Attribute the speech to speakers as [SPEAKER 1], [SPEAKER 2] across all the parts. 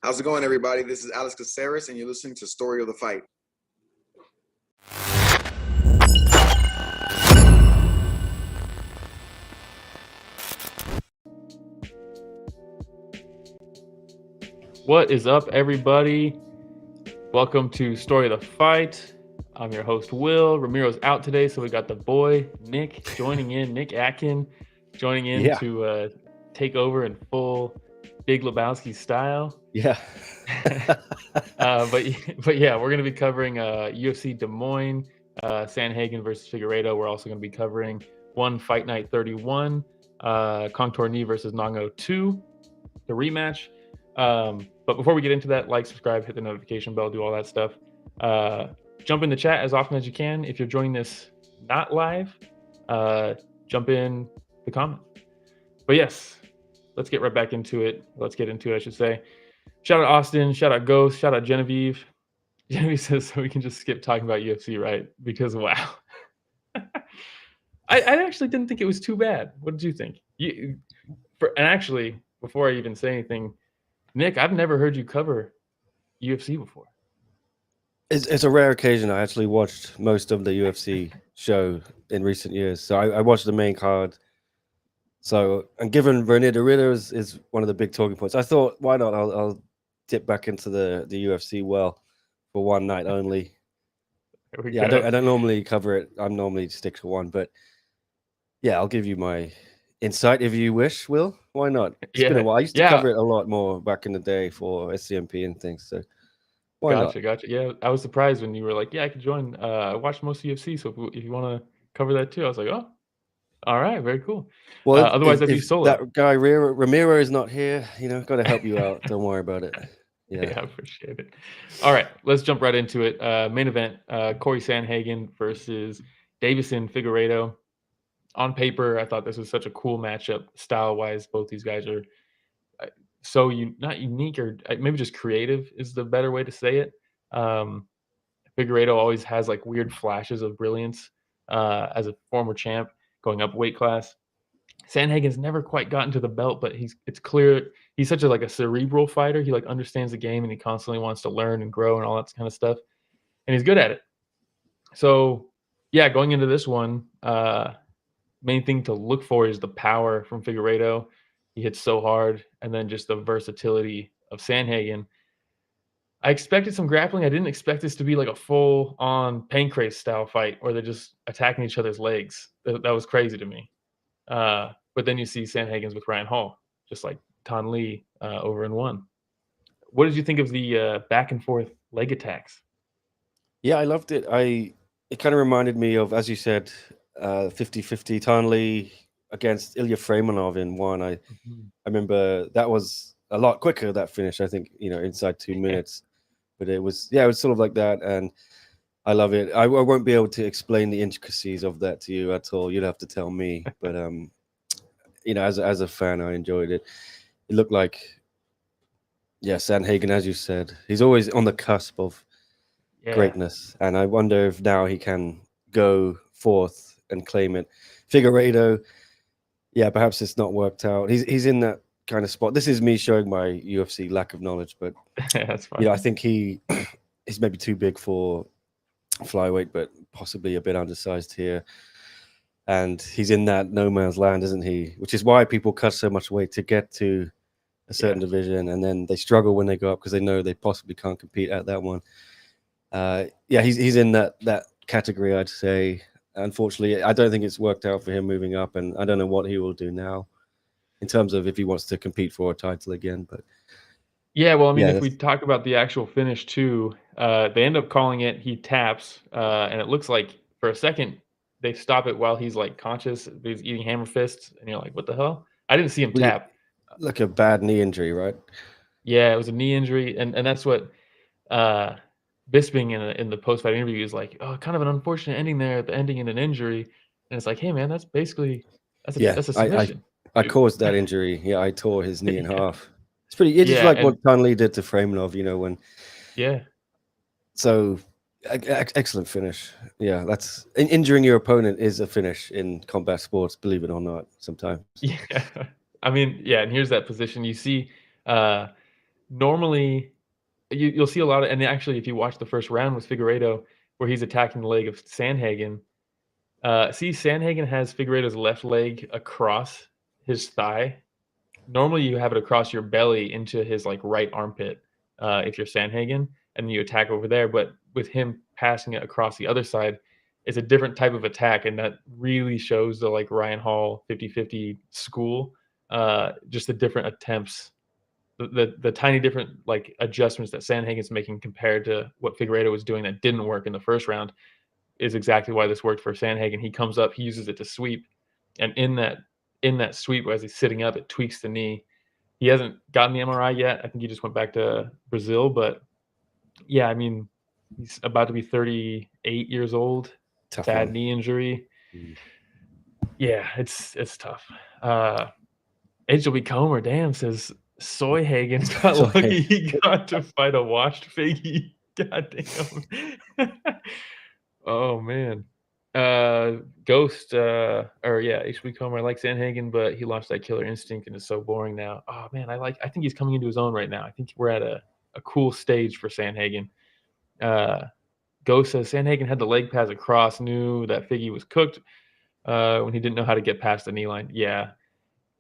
[SPEAKER 1] How's it going, everybody? This is Alex Caceres, and you're listening to Story of the Fight.
[SPEAKER 2] What is up, everybody? Welcome to Story of the Fight. I'm your host, Will. Ramiro's out today, so we got the boy, Nick, joining in. Nick Atkin joining in to take over in full Big Lebowski style.
[SPEAKER 3] Yeah.
[SPEAKER 2] But yeah, we're going to be covering UFC Des Moines, Sandhagen versus Figueiredo. We're also going to be covering One Fight Night 31, Kongthoranee versus Nong-O 2, the rematch. But before we get into that, like, subscribe, hit the notification bell, do all that stuff. Jump in the chat as often as you can. If you're joining this not live, jump in the comments. But yes, let's get right back into it. Let's get into it, I should say. Shout out Austin, shout out Ghost, shout out Genevieve. Genevieve says, so we can just skip talking about UFC, right? Because wow. I actually didn't think it was too bad. What did you think? And actually, before I even say anything, Nick, I've never heard you cover UFC before.
[SPEAKER 3] It's a rare occasion. I actually watched most of the UFC show in recent years. So I watched the main card. So, and given Reinier the Ritter is one of the big talking points, I thought, why not? I'll dip back into the UFC well for one night only. Yeah, I don't normally cover it. I'm normally stick to one, but yeah, I'll give you my insight if you wish, Will. Why not? It's been a while. I used to cover it a lot more back in the day for SCMP and things. So why not?
[SPEAKER 2] Gotcha. Yeah, I was surprised when you were like, yeah, I could join. I watched most UFC, so if you want to cover that too, I was like, oh, all right, very cool. Well, otherwise I'd be solo.
[SPEAKER 3] That guy Ramiro is not here, got to help you out. Don't worry about it.
[SPEAKER 2] Yeah, I appreciate it. All right, let's jump right into it. Main event, Cory Sandhagen versus Deiveson Figueiredo. On paper, I thought this was such a cool matchup style-wise. Both these guys are so not unique, or maybe just creative is the better way to say it. Figueiredo always has like weird flashes of brilliance as a former champ going up weight class. Sandhagen's never quite gotten to the belt, but it's clear he's such a cerebral fighter. He understands the game and he constantly wants to learn and grow and all that kind of stuff. And he's good at it. So yeah, going into this one, main thing to look for is the power from Figueiredo. He hits so hard, and then just the versatility of Sandhagen. I expected some grappling. I didn't expect this to be like a full-on Pancrase style fight where they're just attacking each other's legs. That was crazy to me. But then you see Sandhagen's with Ryan Hall, just like Tan Lee over in one. What did you think of the back and forth leg attacks?
[SPEAKER 3] Yeah, I loved it. It kind of reminded me of, as you said, 50-50 Tan Lee against Ilya Freymanov in one. I remember that was a lot quicker, that finish, I think, inside 2 minutes. But it was sort of like that, and I love it. I won't be able to explain the intricacies of that to you at all. You'd have to tell me. But as a fan, I enjoyed it. It looked like, Sandhagen, as you said, he's always on the cusp of greatness, and I wonder if now he can go forth and claim it. Figueiredo, perhaps it's not worked out. He's in that kind of spot. This is me showing my UFC lack of knowledge, but
[SPEAKER 2] that's fine.
[SPEAKER 3] I think he's maybe too big for flyweight, but possibly a bit undersized here. And he's in that no man's land, isn't he? Which is why people cut so much weight to get to a certain division, and then they struggle when they go up because they know they possibly can't compete at that one. He's in that category, I'd say. Unfortunately, I don't think it's worked out for him moving up, and I don't know what he will do now in terms of if he wants to compete for a title again. But
[SPEAKER 2] if we talk about the actual finish too, they end up calling it, he taps, and it looks like for a second they stop it while he's conscious. He's eating hammer fists, and you're like, what the hell? I didn't see him tap.
[SPEAKER 3] Like a bad knee injury, right?
[SPEAKER 2] Yeah, it was a knee injury, and that's what Bisping in the post-fight interview is like, oh, kind of an unfortunate ending there, the ending in an injury. And it's like, hey man, that's a submission.
[SPEAKER 3] I caused that injury. Yeah, I tore his knee in half. It's just like what Tan Lee did to Freymanov, when.
[SPEAKER 2] Yeah.
[SPEAKER 3] So excellent finish. Yeah, that's injuring your opponent is a finish in combat sports, believe it or not, sometimes.
[SPEAKER 2] Yeah. I mean, and here's that position. You see the normally you'll see a lot of, and actually, if you watch the first round with Figueiredo, where he's attacking the leg of Sandhagen, see Sandhagen has Figueiredo's left leg across his thigh. Normally, you have it across your belly into his like right armpit if you're Sandhagen, and you attack over there. But with him passing it across the other side, it's a different type of attack, and that really shows the like Ryan Hall 50-50 school. Just the different attempts, the tiny different like adjustments that Sandhagen's making compared to what Figueiredo was doing that didn't work in the first round is exactly why this worked for Sandhagen. He comes up, he uses it to sweep, and in that sweep as he's sitting up, it tweaks the knee. He hasn't gotten the MRI yet. I think he just went back to Brazil, but yeah, I mean, he's about to be 38 years old.
[SPEAKER 3] Tough
[SPEAKER 2] bad
[SPEAKER 3] one.
[SPEAKER 2] knee injury. Yeah, it's tough. HLB Comer, damn, says Soyhagen got lucky he got to fight a washed Figgy. God damn. Oh man. Ghost, HB Comer, I like Sandhagen, but he lost that killer instinct and is so boring now. Oh man, I think he's coming into his own right now. I think we're at a cool stage for Sandhagen. Ghost says Sandhagen had the leg pass across, knew that Figgy was cooked when he didn't know how to get past the knee line. Yeah.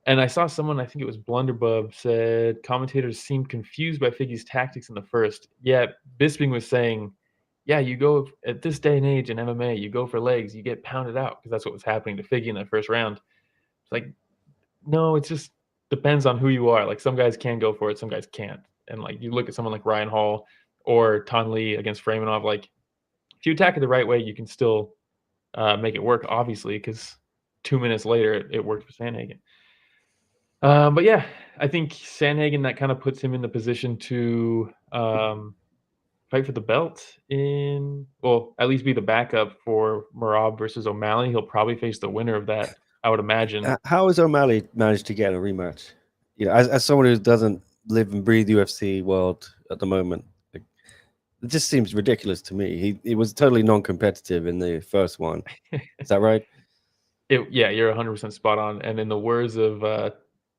[SPEAKER 2] And I saw someone, I think it was Blunderbub, said commentators seemed confused by Figgy's tactics in the first. Yeah, Bisping was saying, yeah, you go at this day and age in MMA, you go for legs, you get pounded out, because that's what was happening to Figgy in that first round. It's like, no, it just depends on who you are. Like some guys can go for it, some guys can't. And like you look at someone like Ryan Hall or Ton Lee against Framinov, like if you attack it the right way, you can still make it work, obviously, because 2 minutes later it worked for Sandhagen. But yeah, I think Sandhagen, that kind of puts him in the position to fight for the belt at least be the backup for Merab versus O'Malley. He'll probably face the winner of that, I would imagine.
[SPEAKER 3] How has O'Malley managed to get a rematch? You know, as someone who doesn't live and breathe UFC world at the moment, it just seems ridiculous to me. He was totally non-competitive in the first one. Is that right?
[SPEAKER 2] Yeah, you're 100% spot on. And in the words of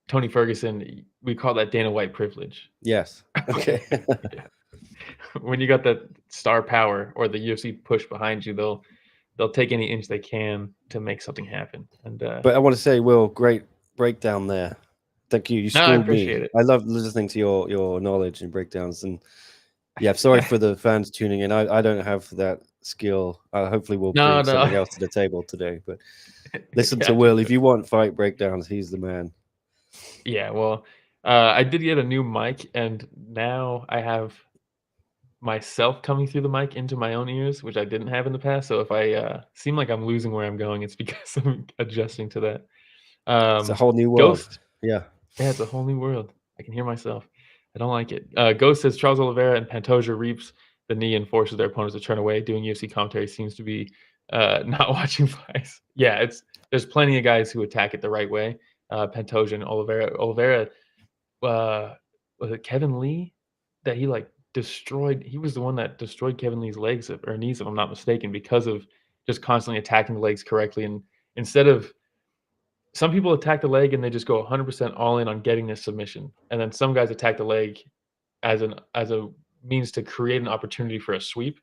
[SPEAKER 2] Tony Ferguson, we call that Dana White privilege.
[SPEAKER 3] Yes. Okay.
[SPEAKER 2] Yeah. When you got that star power or the UFC push behind you, they'll take any inch they can to make something happen. And
[SPEAKER 3] but I want to say, Will, great breakdown there. Thank you. You schooled
[SPEAKER 2] I appreciate
[SPEAKER 3] me.
[SPEAKER 2] it.
[SPEAKER 3] I love listening to your knowledge and breakdowns. And yeah, sorry for the fans tuning in. I don't have that skill. Hopefully, we'll bring something else to the table today. But listen to Will. If you want fight breakdowns, he's the man.
[SPEAKER 2] Yeah, well, I did get a new mic, and now I have myself coming through the mic into my own ears, which I didn't have in the past. So if I seem like I'm losing where I'm going, it's because I'm adjusting to that.
[SPEAKER 3] It's a whole new world.
[SPEAKER 2] Ghost,
[SPEAKER 3] yeah,
[SPEAKER 2] it's a whole new world. I can hear myself. I don't like it. Ghost says Charles Oliveira and Pantoja reaps the knee and forces their opponents to turn away. Doing UFC commentary seems to be not watching fights. Yeah, there's plenty of guys who attack it the right way. Pantoja and Oliveira, was it Kevin Lee that he like destroyed? He was the one that destroyed Kevin Lee's legs or knees, if I'm not mistaken, because of just constantly attacking the legs correctly. And instead of, some people attack the leg and they just go 100% all in on getting this submission, and then some guys attack the leg as a means to create an opportunity for a sweep,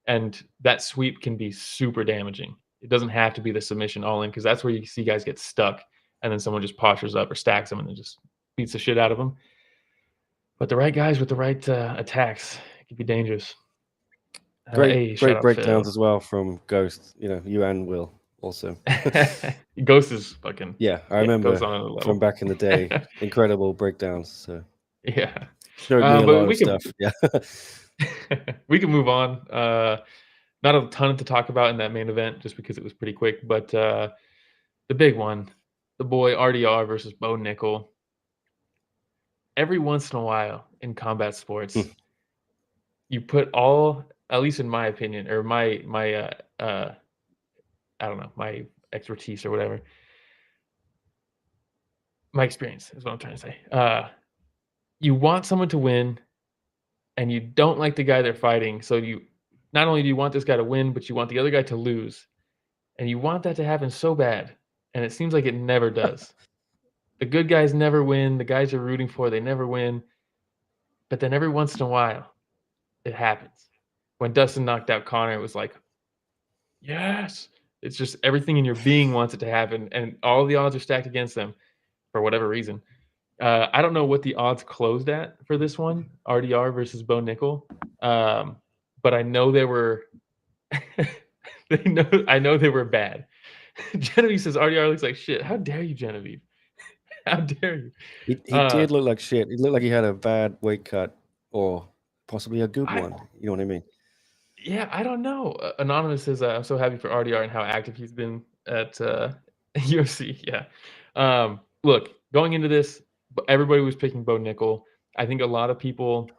[SPEAKER 2] and that sweep can be super damaging. It doesn't have to be the submission all in, because that's where you see guys get stuck, and then someone just postures up or stacks them and then just beats the shit out of them. But the right guys with the right attacks can be dangerous.
[SPEAKER 3] Great breakdowns as well from Ghost. You know, you and Will also.
[SPEAKER 2] Ghost is fucking.
[SPEAKER 3] Yeah, I remember from back in the day. Incredible breakdowns. So
[SPEAKER 2] yeah,
[SPEAKER 3] showed me a lot of stuff. Yeah,
[SPEAKER 2] we can move on. Not a ton to talk about in that main event, just because it was pretty quick. But the big one, the boy RDR versus Bo Nickal. Every once in a while in combat sports, you put all, at least in my opinion, or my I don't know, my expertise or whatever, my experience is what I'm trying to say. You want someone to win, and you don't like the guy they're fighting. So you not only do you want this guy to win, but you want the other guy to lose, and you want that to happen so bad, and it seems like it never does. The good guys never win. The guys you're rooting for, they never win. But then every once in a while, it happens. When Dustin knocked out Connor, it was like, yes. It's just everything in your being wants it to happen, and all the odds are stacked against them for whatever reason. I don't know what the odds closed at for this one, RDR versus Bo Nickal, but I know they were. I know they were bad. Genevieve says RDR looks like shit. How dare you, Genevieve? How dare you?
[SPEAKER 3] He did look like shit. He looked like he had a bad weight cut or possibly a good one. You know what I mean?
[SPEAKER 2] Yeah, I don't know. Anonymous says, I'm so happy for RDR and how active he's been at UFC. Yeah. Look, going into this, everybody was picking Bo Nickal. I think a lot of people.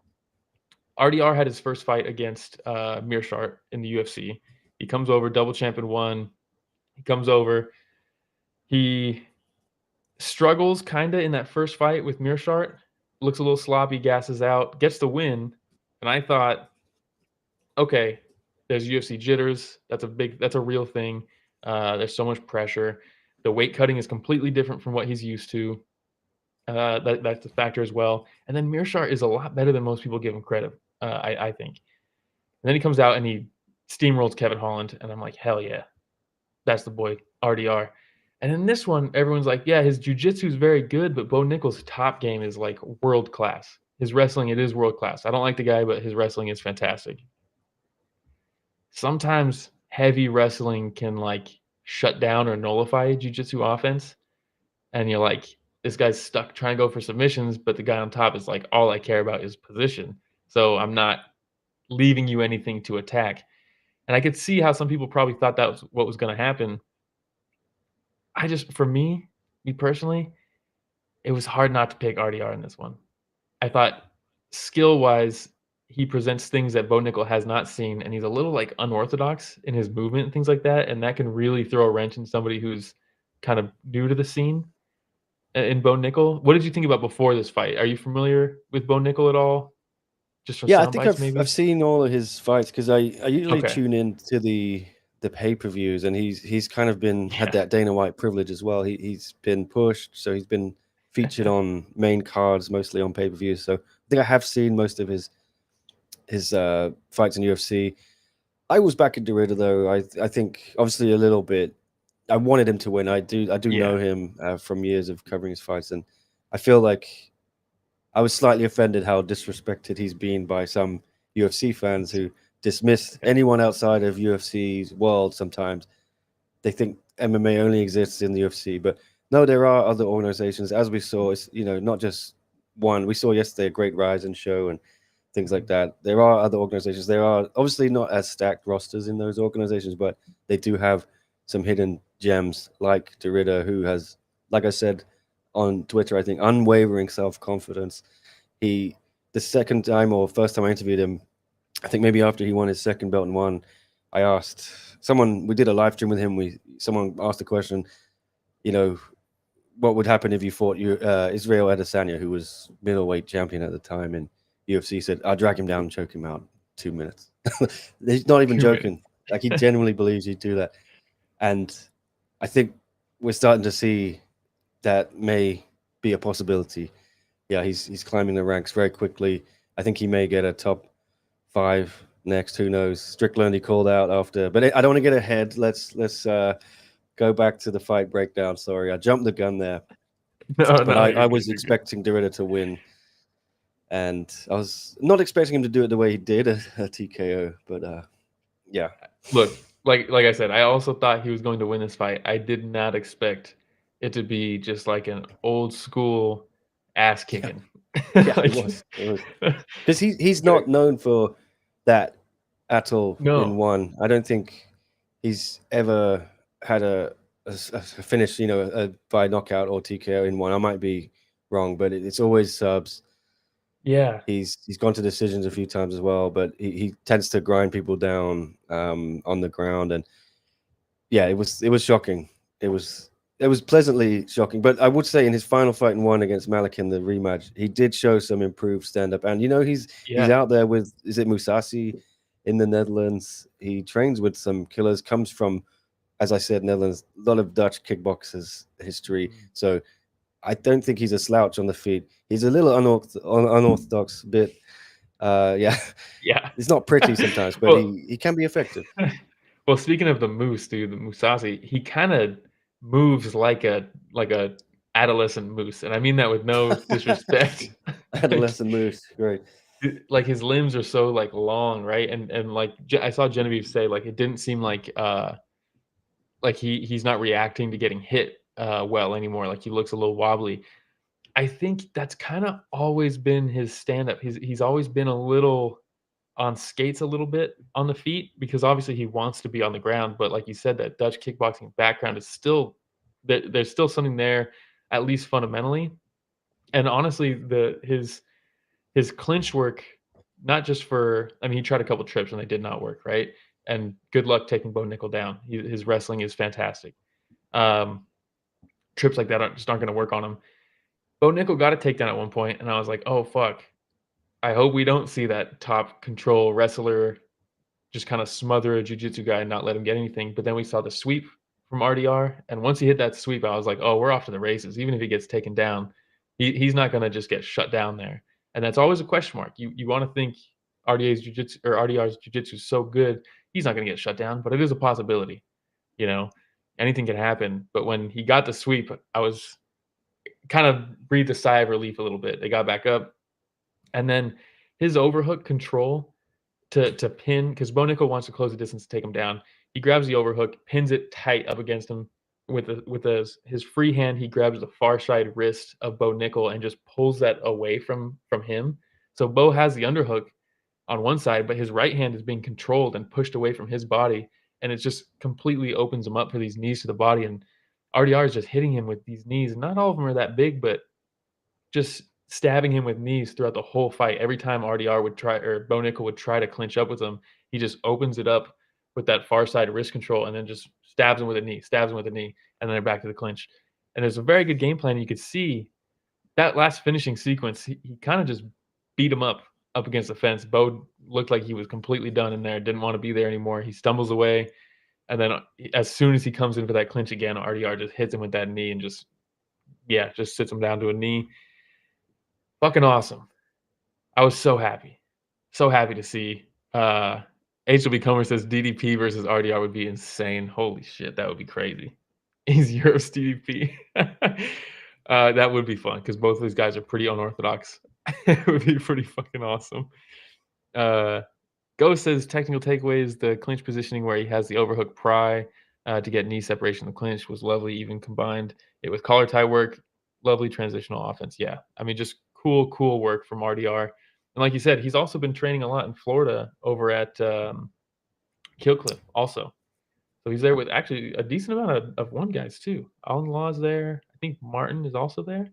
[SPEAKER 2] RDR had his first fight against Mearshart in the UFC. He comes over, double champion one. He comes over. He struggles kind of in that first fight with Mearshart. Looks a little sloppy, gasses out, gets the win. And I thought, okay, there's UFC jitters. That's a real thing. There's so much pressure. The weight cutting is completely different from what he's used to. That's a factor as well. And then Mearshart is a lot better than most people give him credit, I think. And then he comes out and he steamrolls Kevin Holland, and I'm like, hell yeah, that's the boy, RDR. And in this one, everyone's like, yeah, his jiu-jitsu is very good, but Bo Nickal's top game is like world class. His wrestling, it is world class. I don't like the guy, but his wrestling is fantastic. Sometimes heavy wrestling can like shut down or nullify jiu-jitsu offense. And you're like, this guy's stuck trying to go for submissions, but the guy on top is like, all I care about is position. So I'm not leaving you anything to attack. And I could see how some people probably thought that was what was going to happen. For me personally, it was hard not to pick RDR in this one. I thought skill-wise, he presents things that Bo Nickal has not seen, and he's a little like unorthodox in his movement and things like that, and that can really throw a wrench in somebody who's kind of new to the scene in Bo Nickal. What did you think about before this fight? Are you familiar with Bo Nickal at all? Just from
[SPEAKER 3] Yeah, I
[SPEAKER 2] sound
[SPEAKER 3] think
[SPEAKER 2] bites, maybe?
[SPEAKER 3] I've seen all of his fights because I usually
[SPEAKER 2] Okay.
[SPEAKER 3] tune in to the pay-per-views, and he's kind of had that Dana White privilege as well. He's been pushed, so he's been featured on main cards, mostly on pay-per-views. So I think I have seen most of his fights in UFC. I was back in Derrida though. I think obviously a little bit. I wanted him to win. I do know him from years of covering his fights, and I feel like I was slightly offended how disrespected he's been by some UFC fans who dismiss anyone outside of UFC's world. Sometimes they think MMA only exists in the UFC, but no, there are other organizations. As we saw, it's not just one. We saw yesterday a Great Rising show and things like that. There are other organizations. There are obviously not as stacked rosters in those organizations, but they do have some hidden gems like Derrida, who has, like I said on Twitter, I think unwavering self-confidence. The second time or first time I interviewed him, I think maybe after he won his second belt and won, I asked someone, we did a live stream with him. Someone asked the question, what would happen if you fought Israel Adesanya, who was middleweight champion at the time in UFC? Said, I'll drag him down and choke him out in 2 minutes. He's not even joking. Like, he genuinely believes he'd do that. And I think we're starting to see that may be a possibility. Yeah, he's climbing the ranks very quickly. I think he may get a top 5 next. Who knows? Strickland he called out after, but I don't want to get ahead. Let's go back to the fight breakdown. Sorry, I jumped the gun there. I was expecting Derrida to win, and I was not expecting him to do it the way he did, a TKO. But yeah.
[SPEAKER 2] Look, like I said, I also thought he was going to win this fight. I did not expect it to be just like an old school ass kicking.
[SPEAKER 3] Yeah, it was. Because he's not known for that at all in one. I don't think he's ever had a finish, by knockout or TKO in one. I might be wrong, but it's always subs.
[SPEAKER 2] Yeah,
[SPEAKER 3] he's gone to decisions a few times as well, but he tends to grind people down on the ground, and yeah, it was shocking. It was pleasantly shocking. But I would say in his final fight and one against Malik in the rematch, he did show some improved stand up, and he's out there with, is it Mousasi in the Netherlands? He trains with some killers. Comes from, as I said, Netherlands, a lot of Dutch kickboxers history. So I don't think he's a slouch on the feet. He's a little unorthodox bit. Yeah,
[SPEAKER 2] Yeah.
[SPEAKER 3] it's not pretty sometimes, but
[SPEAKER 2] Well,
[SPEAKER 3] he can be effective.
[SPEAKER 2] well, speaking of the moose, dude, the Musasi, he kind of moves like a adolescent moose, and I mean that with no disrespect. like,
[SPEAKER 3] Adolescent moves, great.
[SPEAKER 2] like his limbs are so like long, right? And like I saw Genevieve say, like it didn't seem like he's not reacting to getting hit well anymore. Like he looks a little wobbly. I think that's kind of always been his stand-up. He's always been a little on skates a little bit on the feet because obviously he wants to be on the ground. But like you said, that Dutch kickboxing background is still there's still something there, at least fundamentally. And honestly, his clinch work, not just for, I mean, he tried a couple trips and they did not work, right? And good luck taking Bo Nickal down. His wrestling is fantastic. Trips like that just aren't going to work on him. Bo Nickal got a takedown at one point, and I was like, oh, fuck. I hope we don't see that top control wrestler just kind of smother a jiu-jitsu guy and not let him get anything. But then we saw the sweep from RDR, and once he hit that sweep, I was like, oh, we're off to the races. Even if he gets taken down, he's not going to just get shut down there. And that's always a question mark. You want to think RDR's jiu-jitsu is so good, he's not going to get shut down, but it is a possibility. You know, anything can happen. But when he got the sweep, I was kind of breathed a sigh of relief a little bit. They got back up. And then his overhook control to pin, because Bo Nickal wants to close the distance to take him down. He grabs the overhook, pins it tight up against him with his free hand. He grabs the far side wrist of Bo Nickal and just pulls that away from him. So Bo has the underhook on one side, but his right hand is being controlled and pushed away from his body, and it just completely opens him up for these knees to the body. And RDR is just hitting him with these knees. Not all of them are that big, but just stabbing him with knees throughout the whole fight. Every time RDR would try, or Bo Nickal would try to clinch up with him, he just opens it up with that far side wrist control and then just stabs him with a knee, and then they're back to the clinch. And there's a very good game plan. You could see that last finishing sequence, he kind of just beat him up against the fence. Bo looked like he was completely done in there, didn't want to be there anymore. He stumbles away, and then as soon as he comes in for that clinch again, RDR just hits him with that knee and just sits him down to a knee. Fucking awesome. I was so happy to see. HLB Comer says DDP versus RDR would be insane. Holy shit, that would be crazy. He's Europe's DDP. That would be fun because both of these guys are pretty unorthodox. It would be pretty fucking awesome. Ghost says technical takeaways, the clinch positioning where he has the overhook pry to get knee separation in the clinch was lovely, even combined it with collar tie work. Lovely transitional offense. Yeah. I mean, just cool work from RDR. And like you said, he's also been training a lot in Florida over at Killcliff also. So he's there with actually a decent amount of one guys too. Alan Law's there. I think Martin is also there.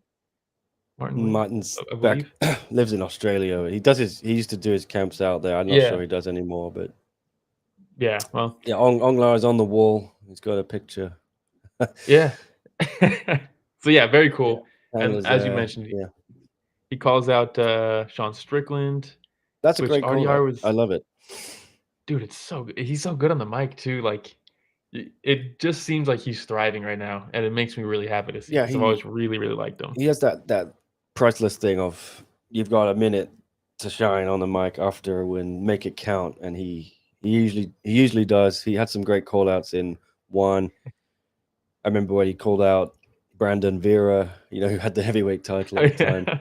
[SPEAKER 3] Martin's back, lives in Australia. He used to do his camps out there. I'm not sure he does anymore, but
[SPEAKER 2] yeah, well,
[SPEAKER 3] yeah, Onglar is on the wall. He's got a picture.
[SPEAKER 2] Yeah. So yeah, very cool.
[SPEAKER 3] Yeah.
[SPEAKER 2] And as you mentioned, he calls out Sean Strickland.
[SPEAKER 3] That's a great call. I love it.
[SPEAKER 2] Dude, it's so good. He's so good on the mic too. Like it just seems like he's thriving right now, and it makes me really happy to see. Yeah, I've always really liked him.
[SPEAKER 3] He has that priceless thing of you've got a minute to shine on the mic after a win, make it count, and he usually does. He had some great call outs in one. I remember when he called out Brandon Vera, who had the heavyweight title at the time.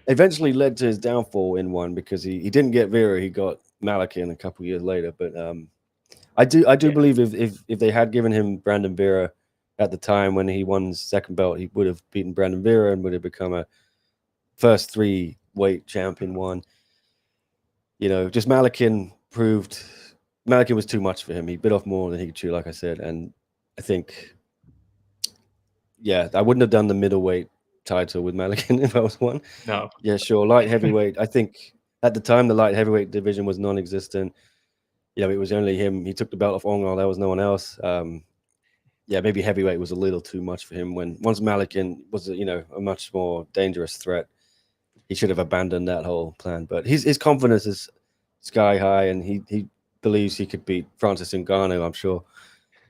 [SPEAKER 3] Eventually led to his downfall in one because he didn't get Vera, he got Malakin a couple years later. But I do believe if they had given him Brandon Vera at the time when he won his second belt, he would have beaten Brandon Vera and would have become a first 3-weight champion one. Just Malakin was too much for him. He bit off more than he could chew, like I said. And I think, I wouldn't have done the middleweight title with Malakin if I was one.
[SPEAKER 2] No.
[SPEAKER 3] Yeah, sure. Light heavyweight. I think at the time the light heavyweight division was non-existent. It was only him. He took the belt off Onglar. There was no one else. Maybe heavyweight was a little too much for him. Once Malakin was a much more dangerous threat, he should have abandoned that whole plan. But his confidence is sky high, and he believes he could beat Francis Ngannou. I'm sure.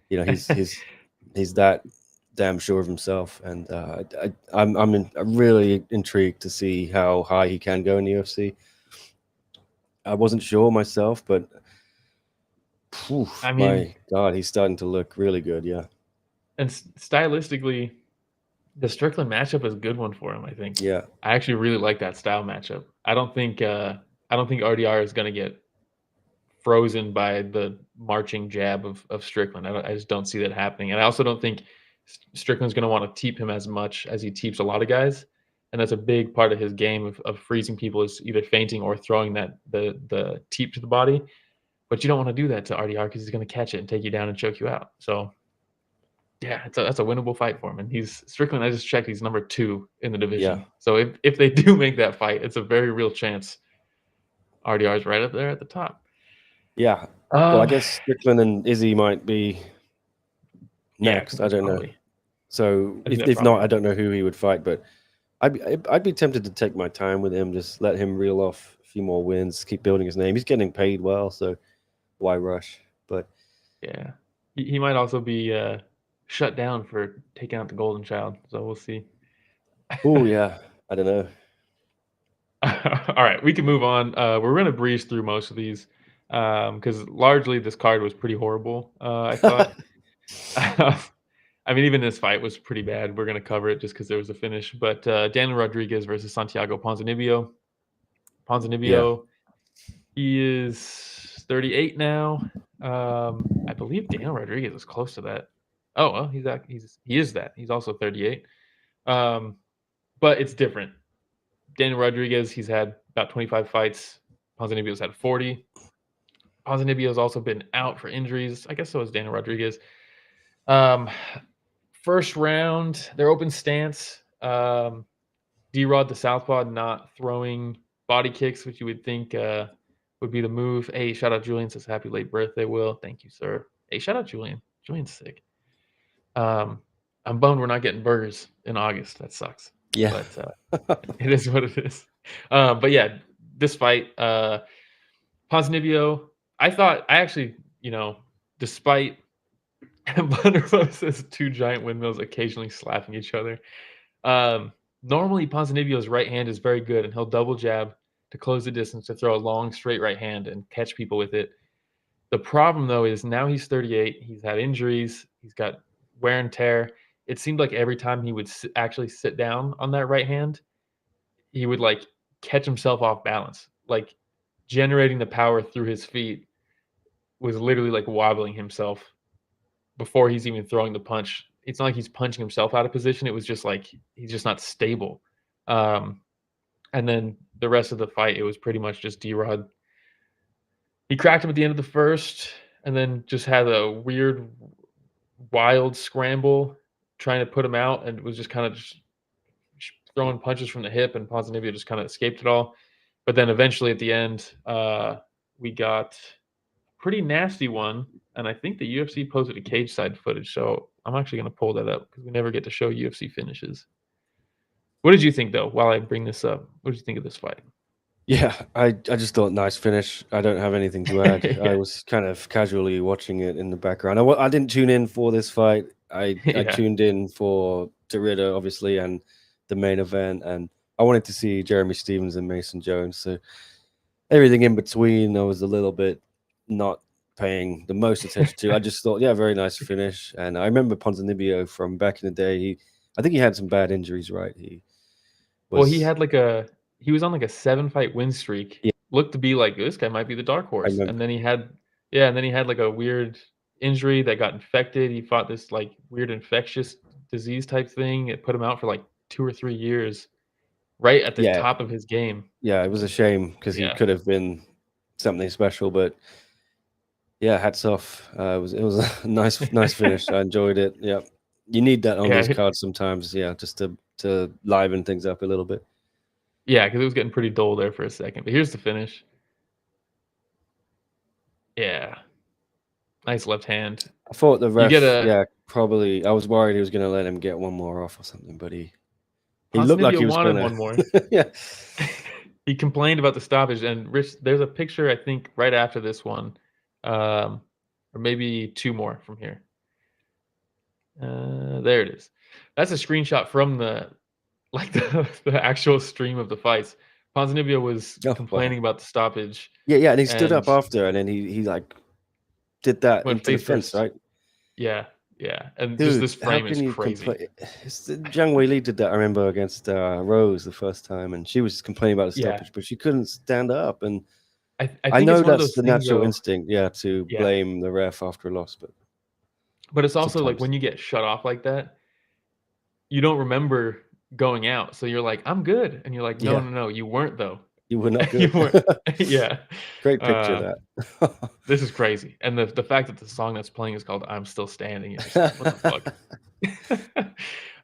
[SPEAKER 3] He's that damn sure of himself, and I'm really intrigued to see how high he can go in the UFC. I wasn't sure myself, but
[SPEAKER 2] I mean,
[SPEAKER 3] my God, he's starting to look really good. Yeah,
[SPEAKER 2] and stylistically, the Strickland matchup is a good one for him. I think.
[SPEAKER 3] yeah,
[SPEAKER 2] I actually really like that style matchup. I don't think RDR is going to get frozen by the marching jab of Strickland. I just don't see that happening, and I also don't think Strickland's going to want to teep him as much as he teeps a lot of guys, and that's a big part of his game of freezing people is either feinting or throwing that the teep to the body. But you don't want to do that to RDR because he's going to catch it and take you down and choke you out. So yeah, that's a winnable fight for him. And he's Strickland. I just checked; he's number 2 in the division.
[SPEAKER 3] Yeah.
[SPEAKER 2] So if they do make that fight, it's a very real chance RDR is right up there at the top.
[SPEAKER 3] Yeah. Well, I guess Strickland and Izzy might be next.
[SPEAKER 2] Yeah,
[SPEAKER 3] I don't
[SPEAKER 2] probably.
[SPEAKER 3] know. So if
[SPEAKER 2] probably.
[SPEAKER 3] not, I don't know who he would fight. But I'd be tempted to take my time with him, just let him reel off a few more wins, keep building his name. He's getting paid well, so why rush? But
[SPEAKER 2] yeah, he might also be shut down for taking out the golden child. So we'll see.
[SPEAKER 3] oh yeah, I don't know.
[SPEAKER 2] All right, we can move on. We're going to breeze through most of these because largely this card was pretty horrible, I thought. I mean, even this fight was pretty bad. We're going to cover it just because there was a finish. But Daniel Rodriguez versus Santiago Ponzinibbio. Ponzinibbio, he is 38 now. I believe Daniel Rodriguez is close to that. Oh, well, he is that. He's also 38. But it's different. Daniel Rodriguez, he's had about 25 fights. Ponzinibbio's had 40. Ponzinibbio's also been out for injuries. I guess so is Daniel Rodriguez. First round, their open stance. D-Rod the southpaw not throwing body kicks, which you would think would be the move. Hey, shout out Julian, says happy late birthday, Will. Thank you, sir. Hey, shout out Julian. Julian's sick. I'm bummed we're not getting burgers in August. That sucks.
[SPEAKER 3] Yeah.
[SPEAKER 2] But it is what it is. But yeah, this fight, Ponzinibbio, I actually, despite Blunderbuss's 2 giant windmills occasionally slapping each other, normally Ponzinibbio's right hand is very good, and he'll double jab to close the distance to throw a long straight right hand and catch people with it. The problem, though, is now he's 38. He's had injuries. He's got wear and tear. It seemed like every time he would actually sit down on that right hand, he would catch himself off balance. Generating the power through his feet was literally wobbling himself before he's even throwing the punch. It's not like he's punching himself out of position. It was just he's just not stable. And then the rest of the fight, it was pretty much just D-Rod. He cracked him at the end of the first and then just had a weird, wild scramble trying to put him out, and it was just kind of just throwing punches from the hip, and Ponzinibbio just kind of escaped it all. But then eventually at the end, we got a pretty nasty one, and I think the UFC posted a cage side footage, so I'm actually going to pull that up because we never get to show UFC finishes. What did you think, though, while I bring this up? What did you think of this fight?
[SPEAKER 3] Yeah, I just thought nice finish. I don't have anything to add.
[SPEAKER 2] Yeah.
[SPEAKER 3] I was kind of casually watching it in the background. I didn't tune in for this fight. I tuned in for Figueiredo, obviously, and the main event, and I wanted to see Jeremy Stephens and Mason Jones. So everything in between, I was a little bit not paying the most attention to. I just thought, yeah, very nice finish. And I remember Ponzinibbio from back in the day. I think he had some bad injuries, right? He
[SPEAKER 2] had he was on a 7-fight win streak.
[SPEAKER 3] Yeah.
[SPEAKER 2] Looked to be this guy might be the dark horse. And then he had a weird injury that got infected. He fought this weird infectious disease type thing. It put him out for 2 or 3 years, right at the top of his game.
[SPEAKER 3] Yeah, it was a shame because he could have been something special, but yeah, hats off. It was a nice finish. I enjoyed it. Yeah, you need that on those cards sometimes. Yeah, just to liven things up a little bit.
[SPEAKER 2] Yeah, because it was getting pretty dull there for a second. But here's the finish. Yeah. Nice left hand.
[SPEAKER 3] I thought the ref, probably. I was worried he was going to let him get one more off or something, but he looked like he was
[SPEAKER 2] wanted
[SPEAKER 3] gonna...
[SPEAKER 2] one more.
[SPEAKER 3] Yeah.
[SPEAKER 2] He complained about the stoppage, and Rich, there's a picture, I think, right after this one, or maybe 2 more from here. There it is. That's a screenshot from the actual stream of the fights. Ponzinibbio was complaining about the stoppage.
[SPEAKER 3] Yeah, and he stood up after, and then he like did that
[SPEAKER 2] went
[SPEAKER 3] into the
[SPEAKER 2] face
[SPEAKER 3] fence,
[SPEAKER 2] first.
[SPEAKER 3] right?
[SPEAKER 2] Yeah, and
[SPEAKER 3] Dude,
[SPEAKER 2] just this frame is crazy.
[SPEAKER 3] Zhang Weili did that, I remember, against Rose the first time, and she was complaining about the stoppage, but she couldn't stand up. And
[SPEAKER 2] I
[SPEAKER 3] I
[SPEAKER 2] think
[SPEAKER 3] know
[SPEAKER 2] it's one of
[SPEAKER 3] that's
[SPEAKER 2] those
[SPEAKER 3] the
[SPEAKER 2] things,
[SPEAKER 3] natural
[SPEAKER 2] though,
[SPEAKER 3] instinct, to blame the ref after a loss,
[SPEAKER 2] but it's also like
[SPEAKER 3] sometimes.
[SPEAKER 2] when you get shut off like that, you don't remember going out, so you're like, I'm good, and you're like, no, you weren't though.
[SPEAKER 3] You were not
[SPEAKER 2] You
[SPEAKER 3] good.
[SPEAKER 2] weren't. Yeah.
[SPEAKER 3] Great picture of that.
[SPEAKER 2] This is crazy. And the fact that the song that's playing is called I'm Still Standing. It's just like, what the fuck?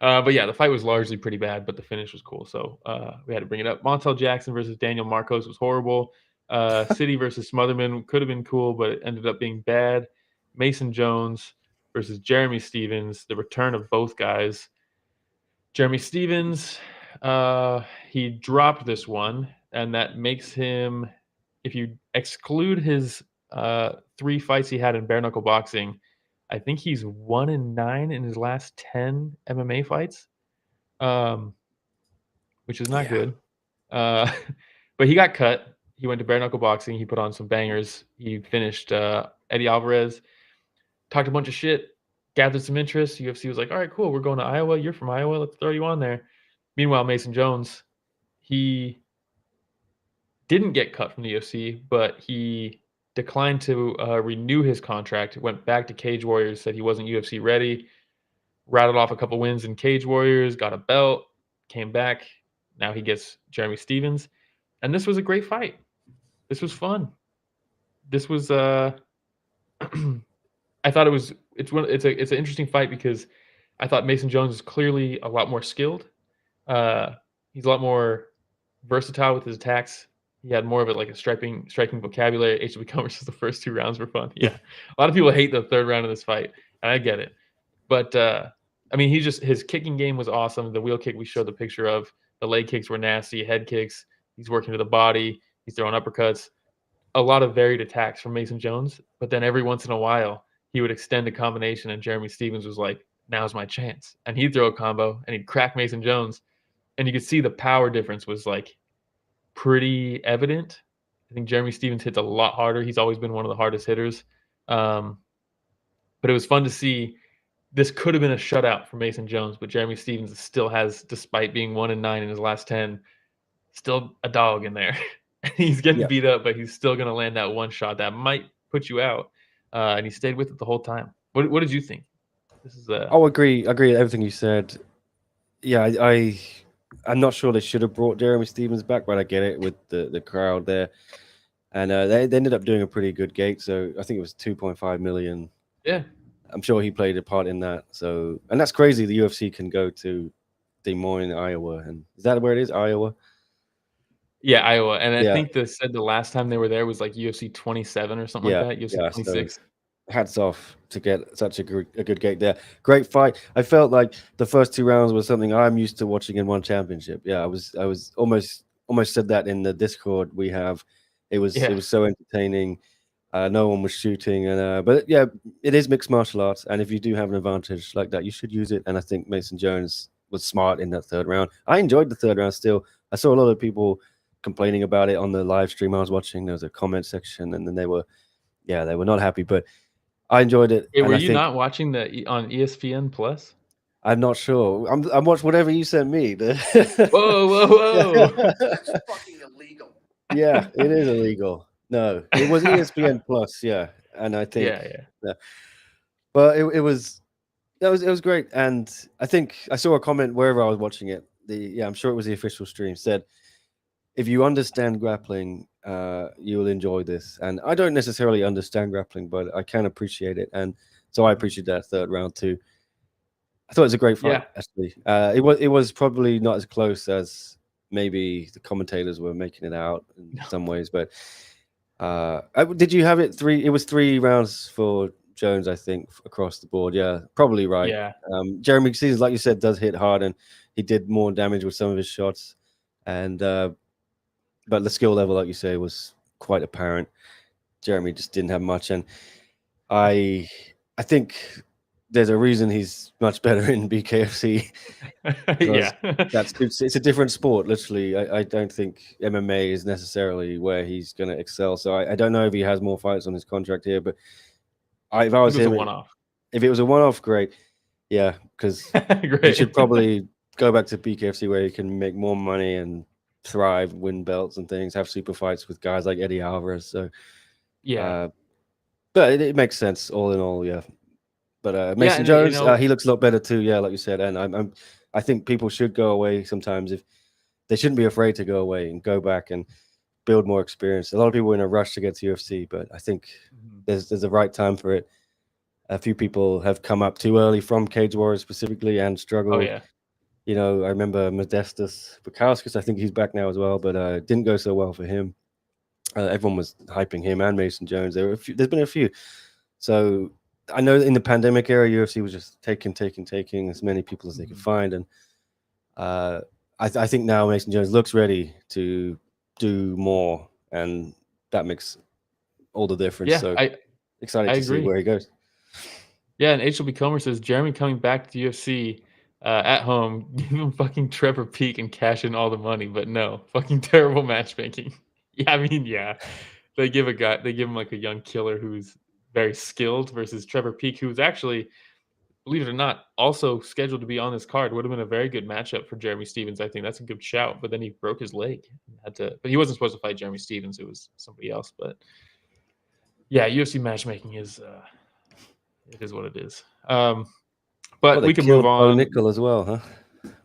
[SPEAKER 2] But yeah, the fight was largely pretty bad, but the finish was cool. So we had to bring it up. Montel Jackson versus Daniel Marcos was horrible. City versus Smotherman could have been cool, but it ended up being bad. Mason Jones versus Jeremy Stevens, the return of both guys. Jeremy Stevens, he dropped this one, and that makes him, if you exclude his 3 fights he had in bare knuckle boxing, I think he's 1-9 in his last 10 MMA fights, which is not good. But he got cut. He went to bare knuckle boxing. He put on some bangers. He finished Eddie Alvarez, talked a bunch of shit, gathered some interest. UFC was like, all right, cool. We're going to Iowa. You're from Iowa. Let's throw you on there. Meanwhile, Mason Jones, he didn't get cut from the UFC, but he declined to renew his contract, went back to Cage Warriors, said he wasn't UFC ready, rattled off a couple wins in Cage Warriors, got a belt, came back. Now he gets Jeremy Stevens. And this was a great fight. This was fun. This was I thought it's an interesting fight because I thought Mason Jones is clearly a lot more skilled. He's a lot more versatile with his attacks. He had more of it like a striking vocabulary. HW versus the first 2 rounds were fun. Yeah, a lot of people hate the 3rd round of this fight, and I get it. But I mean, his kicking game was awesome. The wheel kick we showed the picture of. The leg kicks were nasty. Head kicks. He's working to the body. He's throwing uppercuts. A lot of varied attacks from Mason Jones. But then every once in a while, he would extend a combination, and Jeremy Stevens was like, "Now's my chance." And he'd throw a combo, and he'd crack Mason Jones, and you could see the power difference was like pretty evident. I think Jeremy Stevens hits a lot harder. He's always been one of the hardest hitters. But it was fun to see. This could have been a shutout for Mason Jones, but Jeremy Stevens still has, despite being 1-9 in his last 10, still a dog in there. He's getting beat up, but he's still going to land that one shot that might put you out. And he stayed with it the whole time. What did you think? This is
[SPEAKER 3] I'll agree with everything you said. Yeah, I'm not sure they should have brought Jeremy Stevens back, but I get it with the crowd there. And they ended up doing a pretty good gate. So I think it was 2.5 million.
[SPEAKER 2] Yeah.
[SPEAKER 3] I'm sure he played a part in that. So, and that's crazy. The UFC can go to Des Moines, Iowa. And is that where it is? Iowa?
[SPEAKER 2] Yeah, Iowa. And I think they said the last time they were there was like UFC 27 or something like that. UFC 26.
[SPEAKER 3] So hats off to get such a good gate there. Great fight. I felt like the first 2 rounds was something I'm used to watching in one championship. Yeah, I was almost said that in the Discord we have. It was so entertaining. No one was shooting, and but yeah, it is mixed martial arts, and if you do have an advantage like that, you should use it. And I think Mason Jones was smart in that 3rd round. I enjoyed the 3rd round still. I saw a lot of people complaining about it on the live stream I was watching. There was a comment section, and then they were not happy, but I enjoyed it.
[SPEAKER 2] Hey, were you not watching on ESPN Plus?
[SPEAKER 3] I'm not sure. I'm watching whatever you sent me.
[SPEAKER 2] Whoa!
[SPEAKER 1] It's fucking illegal.
[SPEAKER 3] Yeah, it is illegal. No, it was ESPN Plus, and I think but it was great, and I think I saw a comment wherever I was watching it. I'm sure it was the official stream, said if you understand grappling, you will enjoy this. And I don't necessarily understand grappling, but I can appreciate it, and so I appreciate that 3rd round too. I thought it was a great fight. Actually, it was probably not as close as maybe the commentators were making it out in some ways, but. Did you have it 3? It was 3 rounds for Jones, I think, across the board. Yeah, probably right.
[SPEAKER 2] Yeah.
[SPEAKER 3] Jeremy Stevens, like you said, does hit hard, and he did more damage with some of his shots. And but the skill level, like you say, was quite apparent. Jeremy just didn't have much, and I think there's a reason he's much better in BKFC.
[SPEAKER 2] Yeah.
[SPEAKER 3] It's a different sport, literally. I don't think MMA is necessarily where he's going to excel. So I don't know if he has more fights on his contract here, but if I was him,
[SPEAKER 2] a one-off.
[SPEAKER 3] If it was a one-off, great. Yeah, because he should probably go back to BKFC where he can make more money and thrive, win belts and things, have super fights with guys like Eddie Alvarez. So
[SPEAKER 2] yeah,
[SPEAKER 3] but it makes sense all in all. Yeah, but Mason Jones, he looks a lot better too. Yeah, like you said, and I think people should go away sometimes. If they shouldn't be afraid to go away and go back and build more experience. A lot of people are in a rush to get to UFC, but I think there's a right time for it. A few people have come up too early from Cage Warriors specifically and struggled.
[SPEAKER 2] Oh, yeah.
[SPEAKER 3] You know, I remember Modestas Bukauskas, I think he's back now as well, but it didn't go so well for him. Everyone was hyping him and Mason Jones. There's been a few. So I know in the pandemic era, UFC was just taking as many people as they could find. And I think now Mason Jones looks ready to do more, and that makes all the difference.
[SPEAKER 2] Yeah,
[SPEAKER 3] so excited to see where he goes.
[SPEAKER 2] Yeah, and HLB Comer says Jeremy coming back to UFC at home, give him fucking Trevor Peek and cash in all the money, but no, fucking terrible matchmaking. Yeah, I mean, yeah, they give him like a young killer who's very skilled versus Trevor Peek, who's actually, believe it or not, also scheduled to be on this card. Would have been a very good matchup for Jeremy Stephens. I think that's a good shout, but then he broke his leg, but he wasn't supposed to fight Jeremy Stephens. It was somebody else. But yeah, UFC matchmaking is. It is what it is. But we can move on.
[SPEAKER 3] Nickal as well, huh?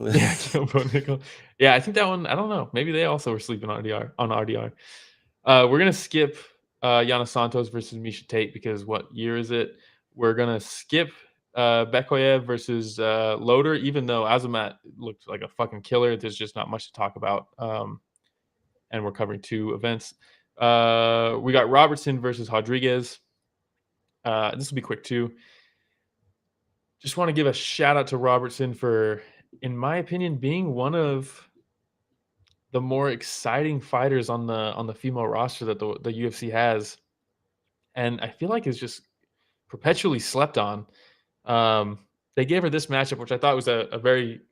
[SPEAKER 2] Yeah, Nickal. Yeah, I think that one. I don't know. Maybe they also were sleeping on RDR. We're gonna skip Yana Santos versus Miesha Tate because what year is it? We're gonna skip Bekoyev versus Loader, even though Azamat looked like a fucking killer. There's just not much to talk about. And we're covering two events. We got Robertson versus Rodriguez. This will be quick too. Just want to give a shout out to Robertson for, in my opinion, being one of the more exciting fighters on the female roster that the UFC has, and I feel like it's just perpetually slept on. They gave her this matchup, which I thought was a very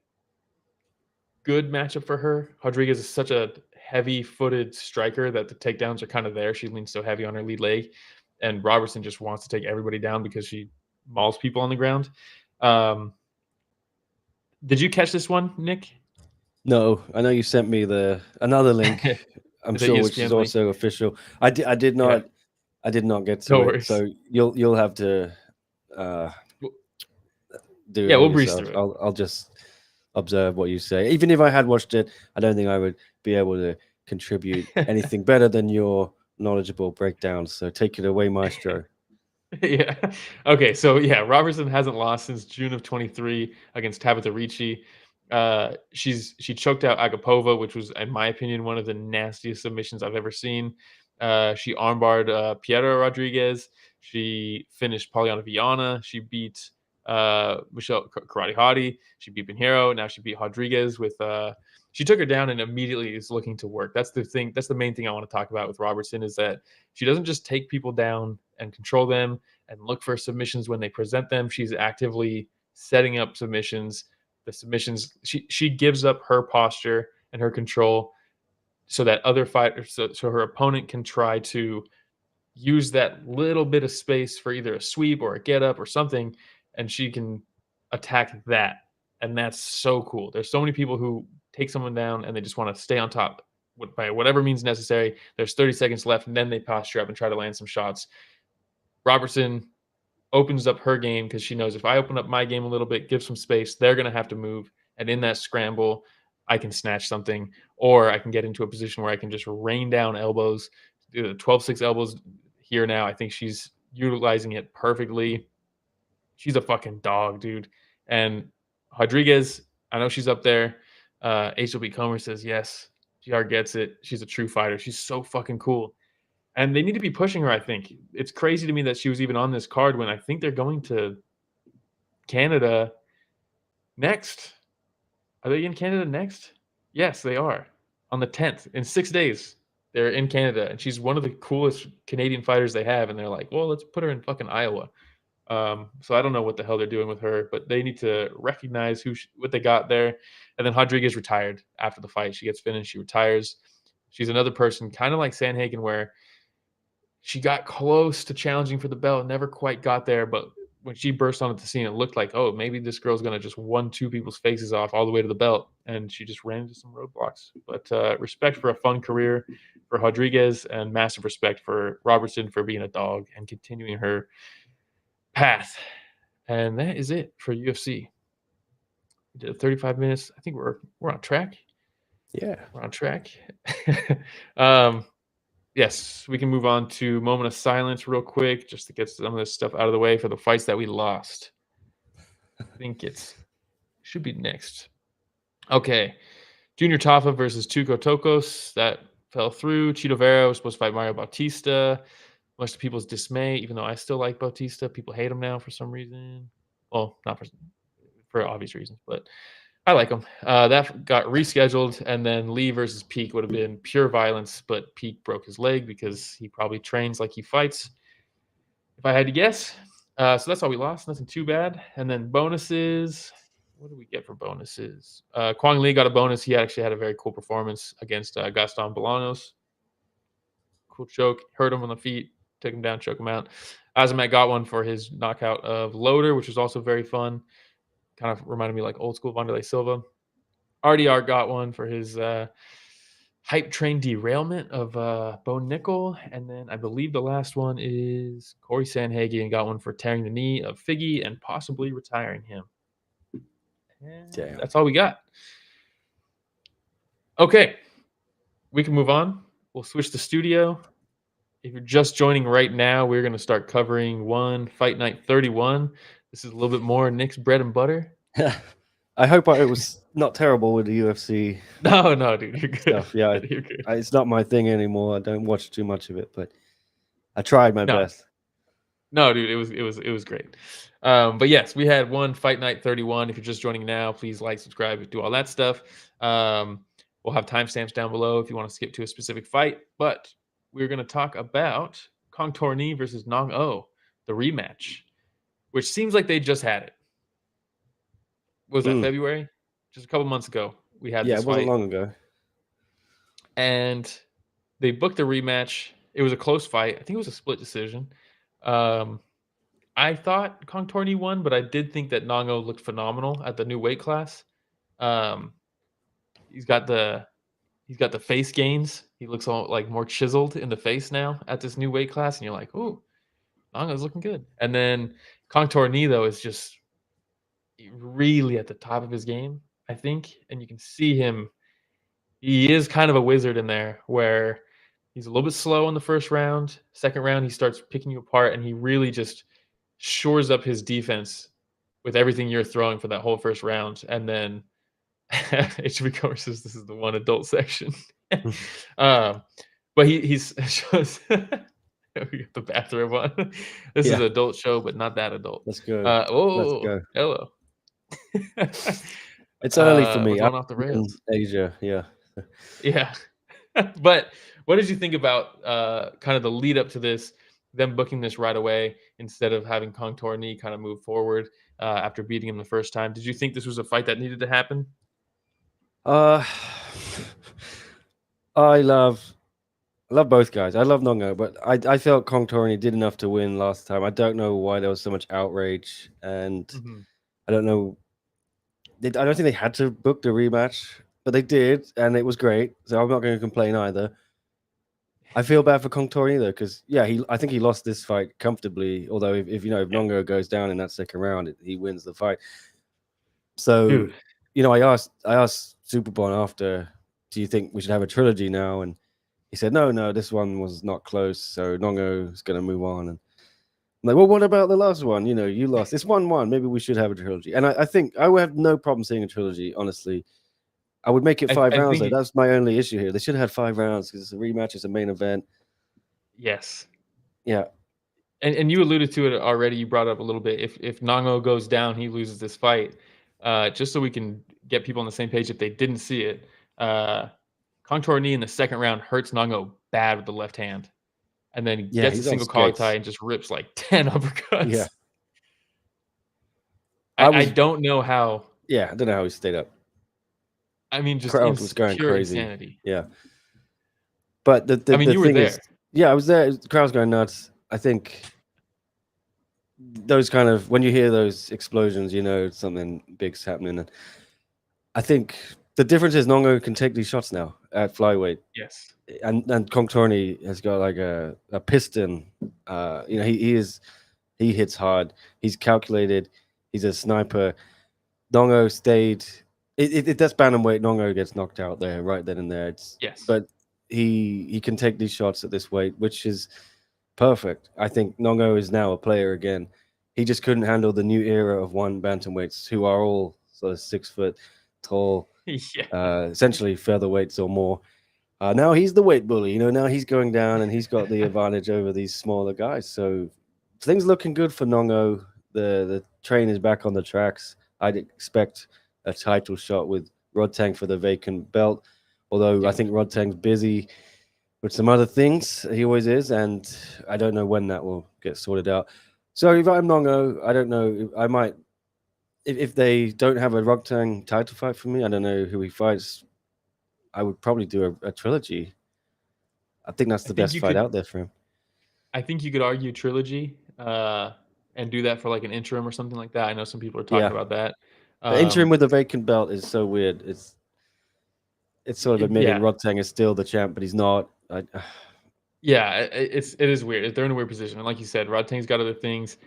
[SPEAKER 2] good matchup for her. Rodriguez is such a heavy-footed striker that the takedowns are kind of there. She leans so heavy on her lead leg, and Robertson just wants to take everybody down because she mauls people on the ground. Did you catch this one, Nick?
[SPEAKER 3] No, I know you sent me another link. I'm sure, which is also official. I did not. Yeah. I did not get to it. So you'll have to do it.
[SPEAKER 2] Yeah, we'll breeze through it.
[SPEAKER 3] I'll just observe what you say. Even if I had watched it, I don't think I would be able to contribute anything better than your knowledgeable breakdowns. So take it away, Maestro.
[SPEAKER 2] Yeah. Okay. So yeah, Robertson hasn't lost since June of 23 against Tabitha Ricci. She choked out Agapova, which was, in my opinion, one of the nastiest submissions I've ever seen. She armbarred Piera Rodriguez. She finished Poliana Viana. She beat Michelle Karate Hottie. She beat Pinheiro. Now she beat Rodriguez with she took her down and immediately is looking to work. That's the thing. That's the main thing I want to talk about with Robertson is that she doesn't just take people down and control them and look for submissions when they present them. She's actively setting up submissions. The submissions, she gives up her posture and her control so that other fighters, so her opponent can try to use that little bit of space for either a sweep or a get up or something, and she can attack that. And that's so cool. There's so many people who take someone down and they just want to stay on top by whatever means necessary. There's 30 seconds left, and then they posture up and try to land some shots. Robertson opens up her game because she knows if I open up my game a little bit, give some space, they're going to have to move. And in that scramble, I can snatch something, or I can get into a position where I can just rain down elbows, do the 12-6 elbows here now. I think she's utilizing it perfectly. She's a fucking dog, dude. And Rodriguez, I know she's up there. HLB Comer says, yes, GR gets it. She's a true fighter. She's so fucking cool. And they need to be pushing her, I think. It's crazy to me that she was even on this card when I think they're going to Canada next. Are they in Canada next? Yes, they are. On the 10th. In 6 days, they're in Canada. And she's one of the coolest Canadian fighters they have. And they're like, well, let's put her in fucking Iowa. So I don't know what the hell they're doing with her, but they need to recognize what they got there. And then Rodriguez retired after the fight. She gets finished. She retires. She's another person, kind of like Sandhagen, where she got close to challenging for the belt, never quite got there. But when she burst onto the scene, it looked like, oh, maybe this girl's going to just 1-2 people's faces off all the way to the belt. And she just ran into some roadblocks. But respect for a fun career for Rodriguez, and massive respect for Robertson for being a dog and continuing her path. And that is it for UFC. We did 35 minutes. I think we're on track.
[SPEAKER 3] Yeah.
[SPEAKER 2] We're on track. Yes, we can move on to moment of silence real quick, just to get some of this stuff out of the way for the fights that we lost. I think should be next. Okay. Junior Tafa versus Tuco Tokos. That fell through. Chito Vera was supposed to fight Mario Bautista. Much to people's dismay, even though I still like Bautista. People hate him now for some reason. Well, not for obvious reasons, but I like him. That got rescheduled, and then Lee versus Peak would have been pure violence, but Peak broke his leg because he probably trains like he fights, if I had to guess. So that's all we lost. Nothing too bad. And then bonuses. What do we get for bonuses? Kwang Lee got a bonus. He actually had a very cool performance against Gaston Bolanos. Cool choke. Hurt him on the feet. Took him down, choke him out. Azamat got one for his knockout of Loader, which was also very fun. Kind of reminded me like old school Wanderlei Silva. RDR got one for his hype train derailment of Bo Nickal. And then I believe the last one is Cory Sandhagen got one for tearing the knee of Figgy and possibly retiring him. And that's all we got. Okay. We can move on. We'll switch the studio. If you're just joining right now, we're going to start covering Fight Night 31. This is a little bit more Nick's bread and butter.
[SPEAKER 3] I hope it was not terrible with the UFC.
[SPEAKER 2] No, dude, you're good.
[SPEAKER 3] Stuff. Yeah,
[SPEAKER 2] you're good.
[SPEAKER 3] It's not my thing anymore. I don't watch too much of it, but I tried my best.
[SPEAKER 2] No, dude, it was great. But yes, we had Fight Night 31. If you're just joining now, please like, subscribe, do all that stuff. We'll have timestamps down below if you want to skip to a specific fight. But we're going to talk about Kongthoranee versus Nong-O, the rematch, which seems like they just had it. Was that February? Just a couple months ago. We had this fight.
[SPEAKER 3] Yeah, it wasn't long ago.
[SPEAKER 2] And they booked the rematch. It was a close fight. I think it was a split decision. I thought Kongthoranee won, but I did think that Nong-O looked phenomenal at the new weight class. He's got the face gains. He looks all like more chiseled in the face now at this new weight class, and you're like, ooh, Nong-O's looking good. And then Kongthoranee though is just really at the top of his game, I think, and you can see him. He is kind of a wizard in there, where he's a little bit slow in the first round. Second round, he starts picking you apart, and he really just shores up his defense with everything you're throwing for that whole first round. And then HB says this is the one adult section. But he's shows we got the bathroom one. This is an adult show, but not that adult.
[SPEAKER 3] Let's go.
[SPEAKER 2] Let's go. Hello.
[SPEAKER 3] It's early for me.
[SPEAKER 2] We're going off the rails.
[SPEAKER 3] Asia, yeah.
[SPEAKER 2] Yeah. But what did you think about kind of the lead up to this, them booking this right away instead of having Kongthoranee kind of move forward after beating him the first time? Did you think this was a fight that needed to happen?
[SPEAKER 3] I love both guys. I love Nong-O, but I felt Kongthoranee did enough to win last time. I don't know why there was so much outrage, and I don't know. I don't think they had to book the rematch, but they did, and it was great. So I'm not going to complain either. I feel bad for Kongthoranee though, because I think he lost this fight comfortably. Although if Nong-O goes down in that second round, he wins the fight. So
[SPEAKER 2] Dude.
[SPEAKER 3] I asked Superbon after, do you think we should have a trilogy now? And he said, no, this one was not close, so Nong-O is going to move on. And I'm like, well, what about the last one? You lost. It's 1-1. Maybe we should have a trilogy. And I think I would have no problem seeing a trilogy, honestly. I would make it 5 rounds, though. That's my only issue here. They should have had 5 rounds because it's a rematch. It's a main event.
[SPEAKER 2] Yes.
[SPEAKER 3] Yeah.
[SPEAKER 2] And you alluded to it already. You brought up a little bit. If Nong-O goes down, he loses this fight. Just so we can get people on the same page if they didn't see it. Kongthoranee in the second round hurts Nong-O bad with the left hand. And then gets a single cog tie and just rips like 10 uppercuts.
[SPEAKER 3] Yeah.
[SPEAKER 2] I don't know how.
[SPEAKER 3] Yeah, I don't know how he stayed up.
[SPEAKER 2] I mean, just
[SPEAKER 3] Crowd was going
[SPEAKER 2] pure
[SPEAKER 3] crazy.
[SPEAKER 2] insanity.
[SPEAKER 3] Yeah. But the
[SPEAKER 2] I mean, you were
[SPEAKER 3] thing
[SPEAKER 2] there.
[SPEAKER 3] is, yeah, I was there. The crowd's going nuts. I think those kind of, when you hear those explosions, you know something big's happening. And I think the difference is Nong-O can take these shots now at flyweight.
[SPEAKER 2] Yes.
[SPEAKER 3] And Kongthoranee has got like a piston. You know, he hits hard. He's calculated. He's a sniper. Nong-O stayed. That's bantamweight. Nong-O gets knocked out there right then and there.
[SPEAKER 2] Yes.
[SPEAKER 3] But he can take these shots at this weight, which is perfect. I think Nong-O is now a player again. He just couldn't handle the new era of one bantamweights who are all sort of 6 foot tall, essentially featherweights or more. Now he's the weight bully. You know, now he's going down and he's got the advantage over these smaller guys. So things looking good for Nong-O. The train is back on the tracks. I'd expect a title shot with Rodtang for the vacant belt. Although I think Rodtang's busy with some other things. He always is. And I don't know when that will get sorted out. So if I'm Nong-O, I don't know. I might, if they don't have a Rodtang title fight for me, I don't know who he fights. I would probably do a trilogy. I think that's the best fight out there for him.
[SPEAKER 2] I think you could argue trilogy and do that for like an interim or something like that. I know some people are talking about that.
[SPEAKER 3] The interim with the vacant belt is so weird. It's sort of admitting Rodtang is still the champ, but he's not.
[SPEAKER 2] Yeah, it is weird. They're in a weird position. And like you said, Rodtang's got other things.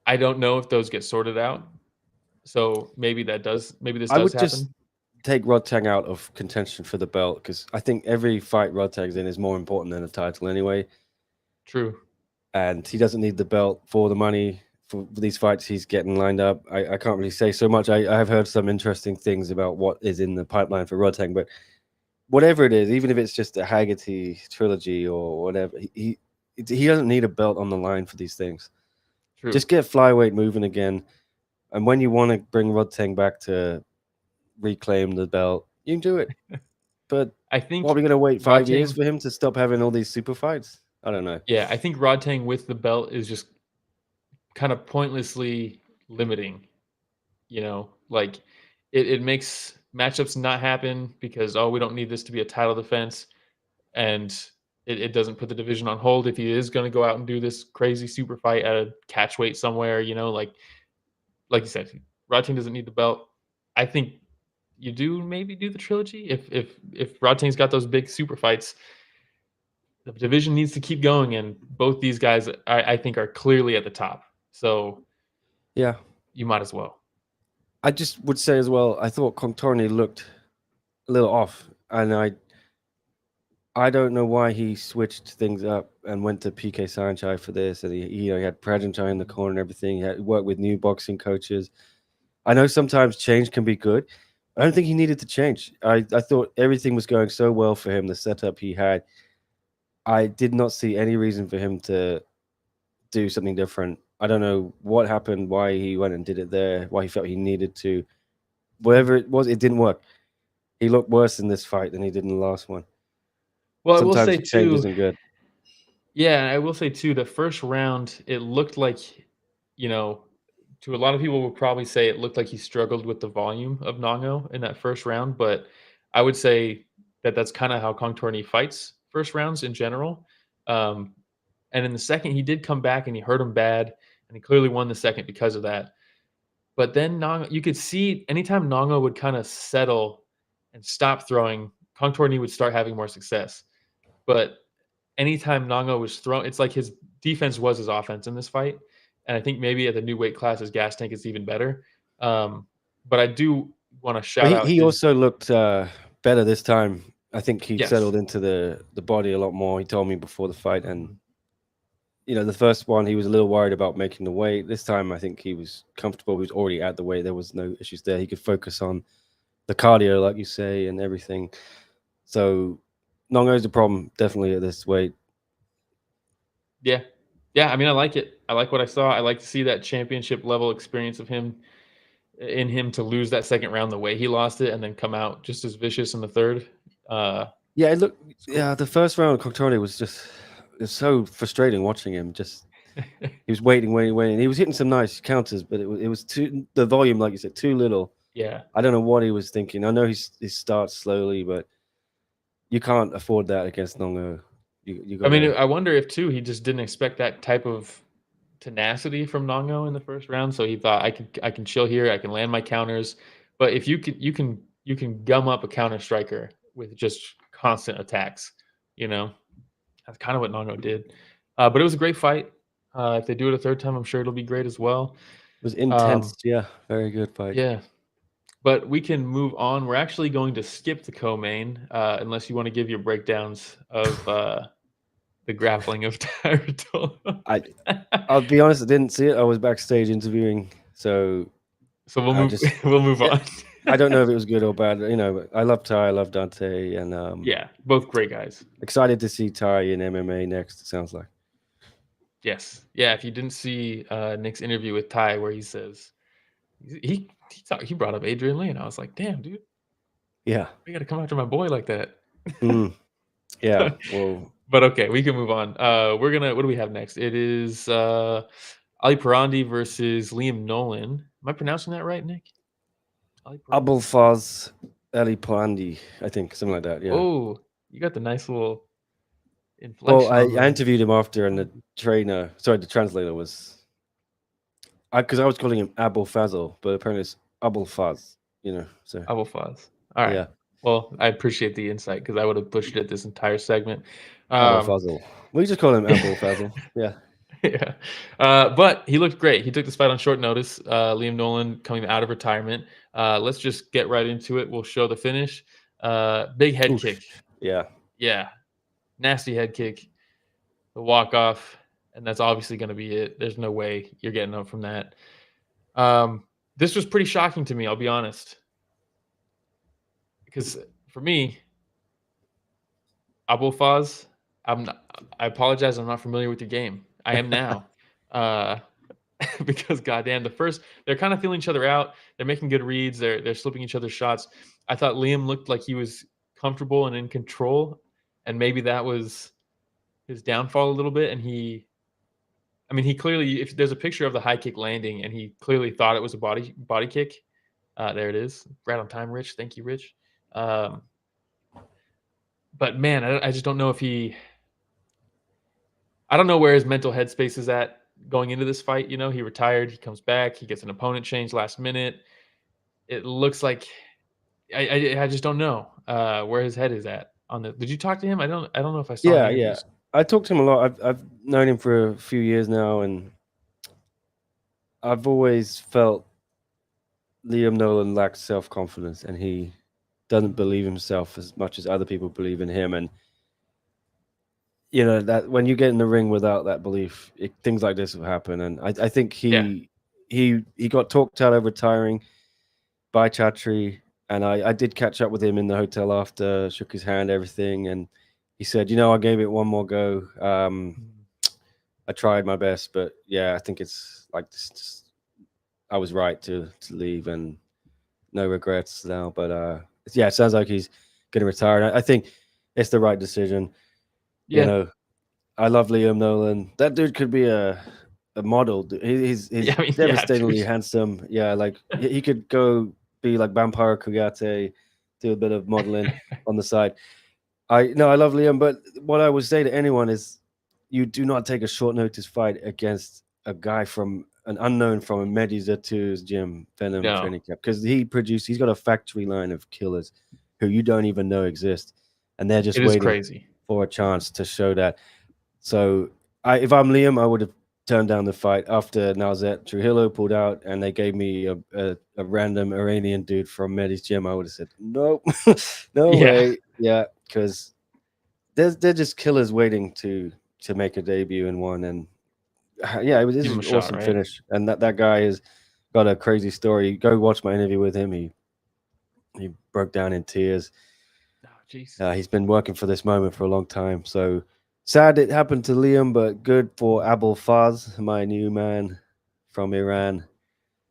[SPEAKER 2] I don't know if those get sorted out. So maybe this does happen.
[SPEAKER 3] Just take Rodtang out of contention for the belt, because I think every fight Rodtang's in is more important than a title anyway.
[SPEAKER 2] True.
[SPEAKER 3] And he doesn't need the belt for the money for these fights he's getting lined up. I can't really say so much. I have heard some interesting things about what is in the pipeline for Rodtang, but whatever it is, even if it's just a Haggerty trilogy or whatever, he doesn't need a belt on the line for these things. True. Just get flyweight moving again. And when you want to bring Rodtang back to reclaim the belt, you can do it. But
[SPEAKER 2] I think
[SPEAKER 3] what, are we going to wait 5 years for him to stop having all these super fights? I don't know.
[SPEAKER 2] Yeah, I think Rodtang with the belt is just kind of pointlessly limiting. You know, like it makes matchups not happen because, we don't need this to be a title defense. And it doesn't put the division on hold if he is going to go out and do this crazy super fight at a catch weight somewhere, you know, like you said, Rodtang doesn't need the belt. I think you maybe do the trilogy. If Rodtang's got those big super fights, the division needs to keep going, and both these guys I think are clearly at the top. So
[SPEAKER 3] yeah,
[SPEAKER 2] you might as well.
[SPEAKER 3] I just would say as well, I thought Kongthoranee looked a little off, and I don't know why he switched things up and went to PK Saenchai for this, and he had Prajanchai in the corner and everything. He had worked with new boxing coaches. I know sometimes change can be good. I don't think he needed to change. I thought everything was going so well for him, the setup he had. I did not see any reason for him to do something different. I don't know what happened, why he went and did it there, why he felt he needed to. Whatever it was, it didn't work. He looked worse in this fight than he did in the last one.
[SPEAKER 2] Well,
[SPEAKER 3] sometimes
[SPEAKER 2] I will say
[SPEAKER 3] change
[SPEAKER 2] too,
[SPEAKER 3] isn't good.
[SPEAKER 2] Yeah, I will say too, the first round, it looked like, you know, to a lot of people would probably say it looked like he struggled with the volume of Nong-O in that first round, but I would say that that's kind of how Kongthoranee fights first rounds in general. And in the second, he did come back and he hurt him bad, and he clearly won the second because of that. But then you could see anytime Nong-O would kind of settle and stop throwing, Kongthoranee would start having more success. But anytime Nong-O was thrown, it's like his defense was his offense in this fight. And I think maybe at the new weight class, his gas tank is even better. But I do want to shout out.
[SPEAKER 3] He also looked better this time. I think he
[SPEAKER 2] Yes.
[SPEAKER 3] settled into the body a lot more. He told me before the fight. And, you know, the first one, he was a little worried about making the weight. This time, I think he was comfortable. He was already at the weight. There was no issues there. He could focus on the cardio, like you say, and everything. So Nong-O's the problem, definitely, at this weight.
[SPEAKER 2] Yeah. I mean, I like it. I like what I saw. I like to see that championship level experience of him to lose that second round the way he lost it and then come out just as vicious in the third.
[SPEAKER 3] The first round of Kongthoranee was just so frustrating watching him. Just He was waiting. He was hitting some nice counters, but it was the volume, like you said, too little.
[SPEAKER 2] Yeah.
[SPEAKER 3] I don't know what he was thinking. I know he starts slowly, but you can't afford that against Nong-O. You
[SPEAKER 2] I mean,
[SPEAKER 3] gotta,
[SPEAKER 2] I wonder if too he just didn't expect that type of tenacity from Nong-O in the first round, so he thought I can chill here, I can land my counters. But if you can gum up a counter striker with just constant attacks, you know. That's kind of what Nong-O did. But it was a great fight. If they do it a third time, I'm sure it'll be great as well.
[SPEAKER 3] it was intense. Yeah, very good fight.
[SPEAKER 2] Yeah. But we can move on. We're actually going to skip the co-main, unless you want to give your breakdowns of the grappling of Abdulla.
[SPEAKER 3] I'll be honest, I didn't see it. I was backstage interviewing, so
[SPEAKER 2] we'll
[SPEAKER 3] I
[SPEAKER 2] move. We'll move on.
[SPEAKER 3] I don't know if it was good or bad. You know, I love Ty, I love Dante, and
[SPEAKER 2] Yeah, both great guys.
[SPEAKER 3] excited to see Ty in MMA next. It sounds like.
[SPEAKER 2] Yes, yeah. If you didn't see Nick's interview with Ty, where he says he brought up Adrian Lee, and I was like, damn, dude,
[SPEAKER 3] Yeah.
[SPEAKER 2] we got to come after my boy like that.
[SPEAKER 3] Yeah. Well,
[SPEAKER 2] but okay, we can move on. What do we have next? It is Alipourandi versus Liam Nolan. Am I pronouncing that right, Nick?
[SPEAKER 3] Abolfazl, Alipourandi, I think, something like that. Yeah.
[SPEAKER 2] Oh, you got the nice little inflection.
[SPEAKER 3] Well, I interviewed him after, and the translator was, because I was calling him Abolfazl, but apparently it's Abolfazl. You know, so
[SPEAKER 2] Abolfazl. All right.
[SPEAKER 3] Yeah.
[SPEAKER 2] Well, I appreciate the insight because I would have pushed it this entire segment.
[SPEAKER 3] Abolfazl. We just call him Abolfazl. Yeah.
[SPEAKER 2] Yeah. But he looked great. He took this fight on short notice. Liam Nolan coming out of retirement. Let's just get right into it. We'll show the finish. Big head kick.
[SPEAKER 3] Yeah.
[SPEAKER 2] Yeah. Nasty head kick. The walk off. And that's obviously going to be it. There's no way you're getting up from that. This was pretty shocking to me, I'll be honest. Because for me, Abolfazl, I apologize, I'm not familiar with your game. I am now. Because goddamn, they're kind of feeling each other out. They're making good reads. They're slipping each other's shots. I thought Liam looked like he was comfortable and in control, and maybe that was his downfall a little bit. And he clearly, if there's a picture of the high kick landing, and he clearly thought it was a body kick. There it is, right on time, Rich. Thank you, Rich. But man, I just don't know if I don't know where his mental headspace is at going into this fight. You know, he retired, he comes back, he gets an opponent change last minute. It looks like I just don't know where his head is at on the. Did you talk to him? I don't know if I saw.
[SPEAKER 3] Yeah. I talked to him a lot. I've known him for a few years now, and I've always felt Liam Nolan lacks self-confidence, and he doesn't believe himself as much as other people believe in him. And you know that when you get in the ring without that belief, things like this will happen. And I think he got talked out of retiring by Chatri, and I did catch up with him in the hotel after, shook his hand, everything, and he said, you know, I gave it one more go. I tried my best, but yeah, I think it's like this. I was right to leave, and no regrets now. But yeah, it sounds like he's going to retire. And I think it's the right decision.
[SPEAKER 2] Yeah.
[SPEAKER 3] You know, I love Liam Nolan. That dude could be a model. He's devastatingly handsome. Yeah, like he could go be like Vampire Kugate, do a bit of modeling on the side. I love Liam, but what I would say to anyone is, you do not take a short notice fight against a guy from an unknown from Mehdi Zatu's gym, Venom Training Camp, because he's got a factory line of killers who you don't even know exist, and they're just waiting for a chance to show that. So if I'm Liam, I would have turned down the fight after Nazet Trujillo pulled out, and they gave me a random Iranian dude from Mehdi's gym. I would have said nope, no way, yeah, because they're just killers waiting to make a debut in one. And yeah, it was an awesome finish. And that guy has got a crazy story. Go watch my interview with him. He broke down in tears.
[SPEAKER 2] Oh, geez.
[SPEAKER 3] He's been working for this moment for a long time. So sad it happened to Liam, but good for Abolfazl, my new man from Iran.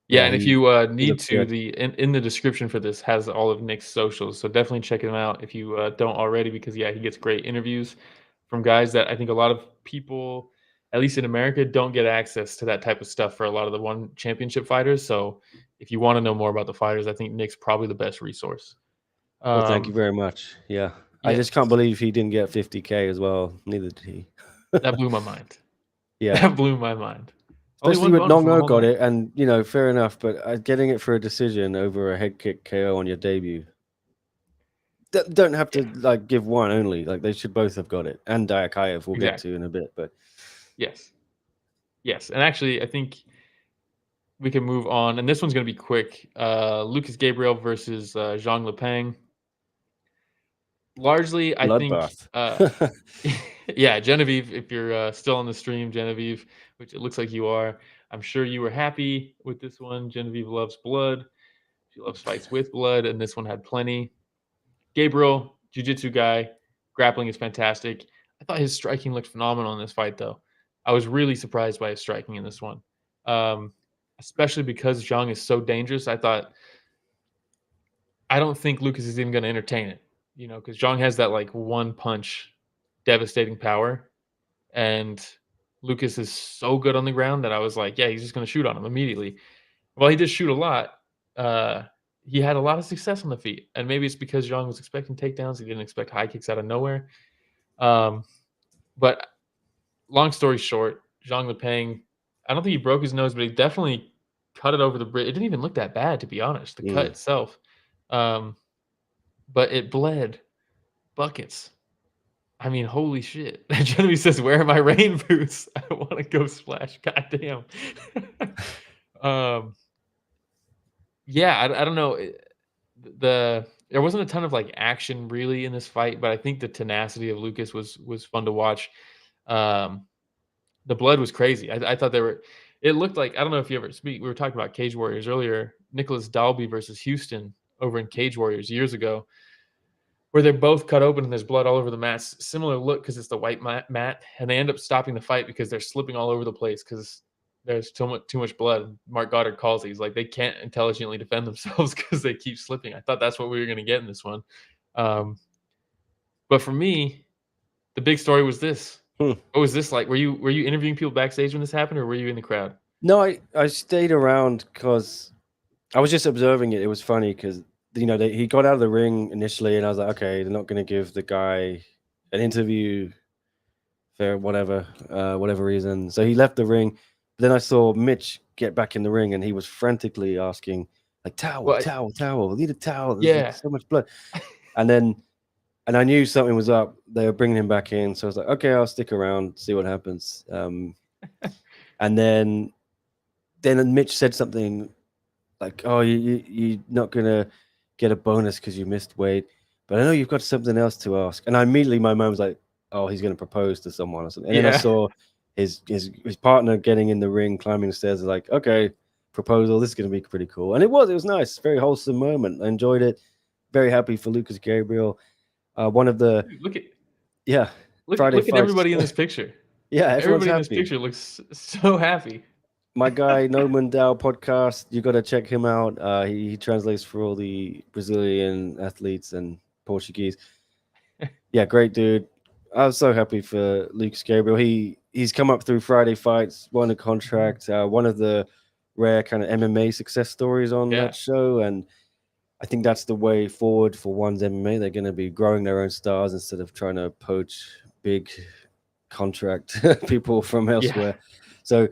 [SPEAKER 2] Yeah, and if you need to, in the description for this has all of Nick's socials, so definitely check him out if you don't already, because he gets great interviews from guys that I think a lot of people at least in America, don't get access to that type of stuff for a lot of the one championship fighters. So if you want to know more about the fighters, I think Nick's probably the best resource.
[SPEAKER 3] Well, thank you very much. Yeah. I
[SPEAKER 2] yes.
[SPEAKER 3] just can't believe he didn't get 50K as well. Neither did he.
[SPEAKER 2] That blew my mind.
[SPEAKER 3] Yeah.
[SPEAKER 2] That blew my mind.
[SPEAKER 3] Especially with Nong-O got it, and fair enough, but getting it for a decision over a head kick KO on your debut. Don't have to like give one only. Like they should both have got it. And Dayakaev we'll get to in a bit, but
[SPEAKER 2] yes. And actually I think we can move on, and this one's going to be quick. Lucas Gabriel versus Zhang Lipeng. Largely, I
[SPEAKER 3] bloodbath.
[SPEAKER 2] think, yeah, Genevieve, if you're still on the stream, Genevieve, which it looks like you are, I'm sure you were happy with this one. Genevieve loves blood. She loves fights with blood, and this one had plenty. Gabriel, jiu-jitsu guy, grappling is fantastic. I thought his striking looked phenomenal in this fight, though. I was really surprised by his striking in this one, especially because Zhang is so dangerous. I don't think Lucas is even going to entertain it, because Zhang has that like one punch devastating power, and Lucas is so good on the ground that I was like, yeah, he's just going to shoot on him immediately. Well, he did shoot a lot. He had a lot of success on the feet, and maybe it's because Zhang was expecting takedowns. He didn't expect high kicks out of nowhere. But long story short, Zhang Lipeng, I don't think he broke his nose, but he definitely cut it over the bridge. It didn't even look that bad, to be honest, the cut itself. But it bled buckets. I mean, holy shit. Genevieve says, where are my rain boots? I want to go splash. God damn. Yeah, I don't know. There wasn't a ton of like action really in this fight, but I think the tenacity of Lucas was fun to watch. The blood was crazy. I thought it looked like, I don't know if you ever we were talking about Cage Warriors earlier, Nicholas Dalby versus Houston over in Cage Warriors years ago, where they're both cut open and there's blood all over the mats. Similar look because it's the white mat, and they end up stopping the fight because they're slipping all over the place because there's too much blood. Mark Goddard calls it. He's like, they can't intelligently defend themselves because they keep slipping. I thought that's what we were going to get in this one. But for me, the big story was this. What was this like? Were you interviewing people backstage when this happened, or were you in the crowd?
[SPEAKER 3] No, I stayed around because I was just observing it. It was funny because he got out of the ring initially, and I was like, okay, they're not going to give the guy an interview for whatever reason. So he left the ring. Then I saw Mitch get back in the ring, and he was frantically asking, like, towel, I need a towel. There's so much blood. And I knew something was up. They were bringing him back in. So I was like, okay, I'll stick around, see what happens. And then Mitch said something like, oh, you're not going to get a bonus because you missed weight. But I know you've got something else to ask. And immediately my mind was like, oh, he's going to propose to someone or something. And then I saw his partner getting in the ring, climbing the stairs. Like, okay, proposal. This is going to be pretty cool. And it was nice. Very wholesome moment. I enjoyed it. Very happy for Lucas Gabriel. One of the
[SPEAKER 2] look at everybody in this picture.
[SPEAKER 3] Yeah, everybody
[SPEAKER 2] in this picture looks so happy.
[SPEAKER 3] My guy Noman Dow podcast, you got to check him out. He translates for all the Brazilian athletes and Portuguese. Yeah, great dude. I was so happy for Lucas Gabriel. He's come up through Friday fights, won a contract, one of the rare kind of MMA success stories on that show, and I think that's the way forward for One's MMA. They're going to be growing their own stars instead of trying to poach big contract people from elsewhere. So,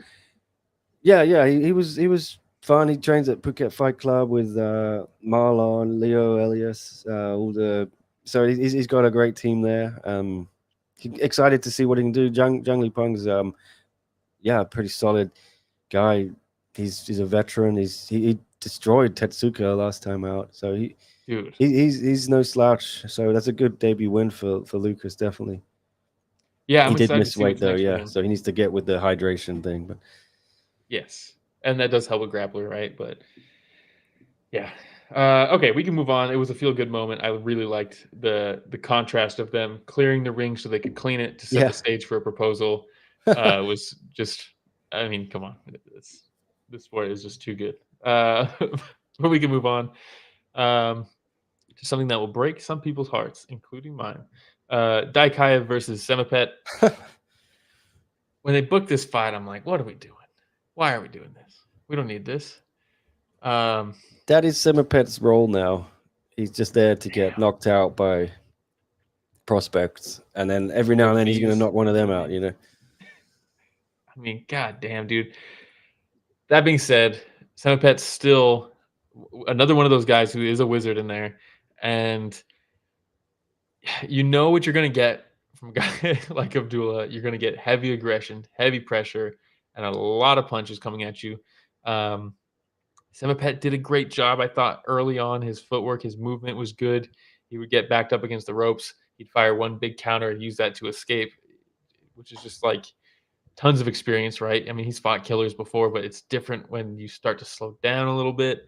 [SPEAKER 3] he was fun. He trains at Phuket Fight Club with Marlon, Leo, Elias, so he's got a great team there. Excited to see what he can do. Zhang Lipeng's a pretty solid guy. He's a veteran. He destroyed Tetsuka last time out, so he's no slouch. So that's a good debut win for Lucas, definitely.
[SPEAKER 2] Yeah,
[SPEAKER 3] he did miss weight though. Yeah, so he needs to get with the hydration thing. But
[SPEAKER 2] yes, and that does help a grappler, right? But yeah. Okay, we can move on. It was a feel-good moment. I really liked the contrast of them clearing the ring so they could clean it to set the stage for a proposal. Was just, I mean, come on. This sport is just too good. But we can move on to something that will break some people's hearts, including mine. Dayakaev versus Saemapetch. when they booked this fight, I'm like, what are we doing? Why are we doing this? We don't need this.
[SPEAKER 3] That is Saemapetch's role now. He's just there to get knocked out by prospects, and then every now and then he's going to knock one of them out. You know.
[SPEAKER 2] I mean, god damn, dude. That being said, Saemapetch's still another one of those guys who is a wizard in there, and you know what you're going to get from a guy like Abdulla. You're going to get heavy aggression, heavy pressure, and a lot of punches coming at you. Saemapetch did a great job, I thought, early on. His footwork, his movement was good. He would get backed up against the ropes. He'd fire one big counter and use that to escape, which is just like tons of experience, right? I mean, he's fought killers before, but it's different when you start to slow down a little bit.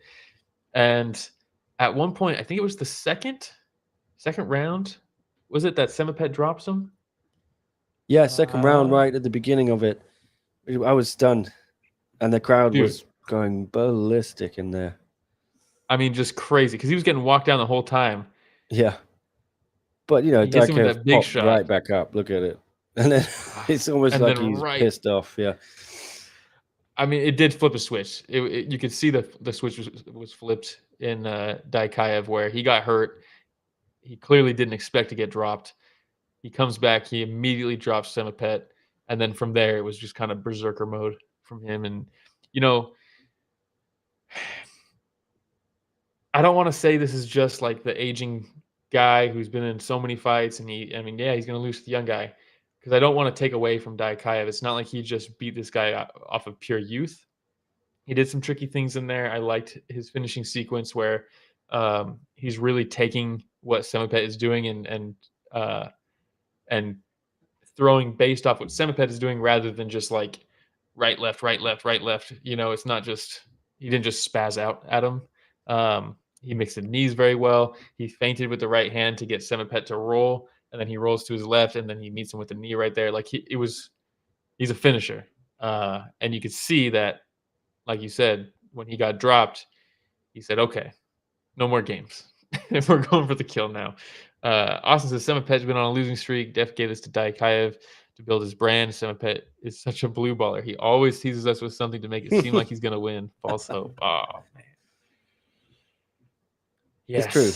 [SPEAKER 2] And at one point, I think it was the second round, was it that Saemapetch drops him?
[SPEAKER 3] Yeah, second round, right at the beginning of it. I was stunned, and the crowd was going ballistic in there.
[SPEAKER 2] I mean, just crazy, because he was getting walked down the whole time.
[SPEAKER 3] Yeah. But, you know,
[SPEAKER 2] Dayakaev
[SPEAKER 3] popped
[SPEAKER 2] shot
[SPEAKER 3] right back up. Look at it. And then it's almost like he's pissed off. Yeah.
[SPEAKER 2] I mean, it did flip a switch. You could see the switch was flipped in Dayakaev, where he got hurt. He clearly didn't expect to get dropped. He comes back. He immediately drops Saemapetch. And then from there, it was just kind of berserker mode from him. And, you know, I don't want to say this is just like the aging guy who's been in so many fights. And he's going to lose to the young guy, because I don't want to take away from Dayakaev. It's not like he just beat this guy off of pure youth. He did some tricky things in there. I liked his finishing sequence where he's really taking what Saemapetch is doing and throwing based off what Saemapetch is doing, rather than just like right, left, right, left, right, left. You know, it's not just, he didn't just spaz out at him. He mixed the knees very well. He feinted with the right hand to get Saemapetch to roll, and then he rolls to his left, and then he meets him with the knee right there. Like he's a finisher. And you could see that, like you said, when he got dropped, he said, okay, no more games. We're going for the kill now. Austin says, Saemapetch been on a losing streak. Def gave this to Dayakaev to build his brand. Saemapetch is such a blue baller. He always teases us with something to make it seem like he's going to win. False hope. Oh, man. Yes.
[SPEAKER 3] It's true.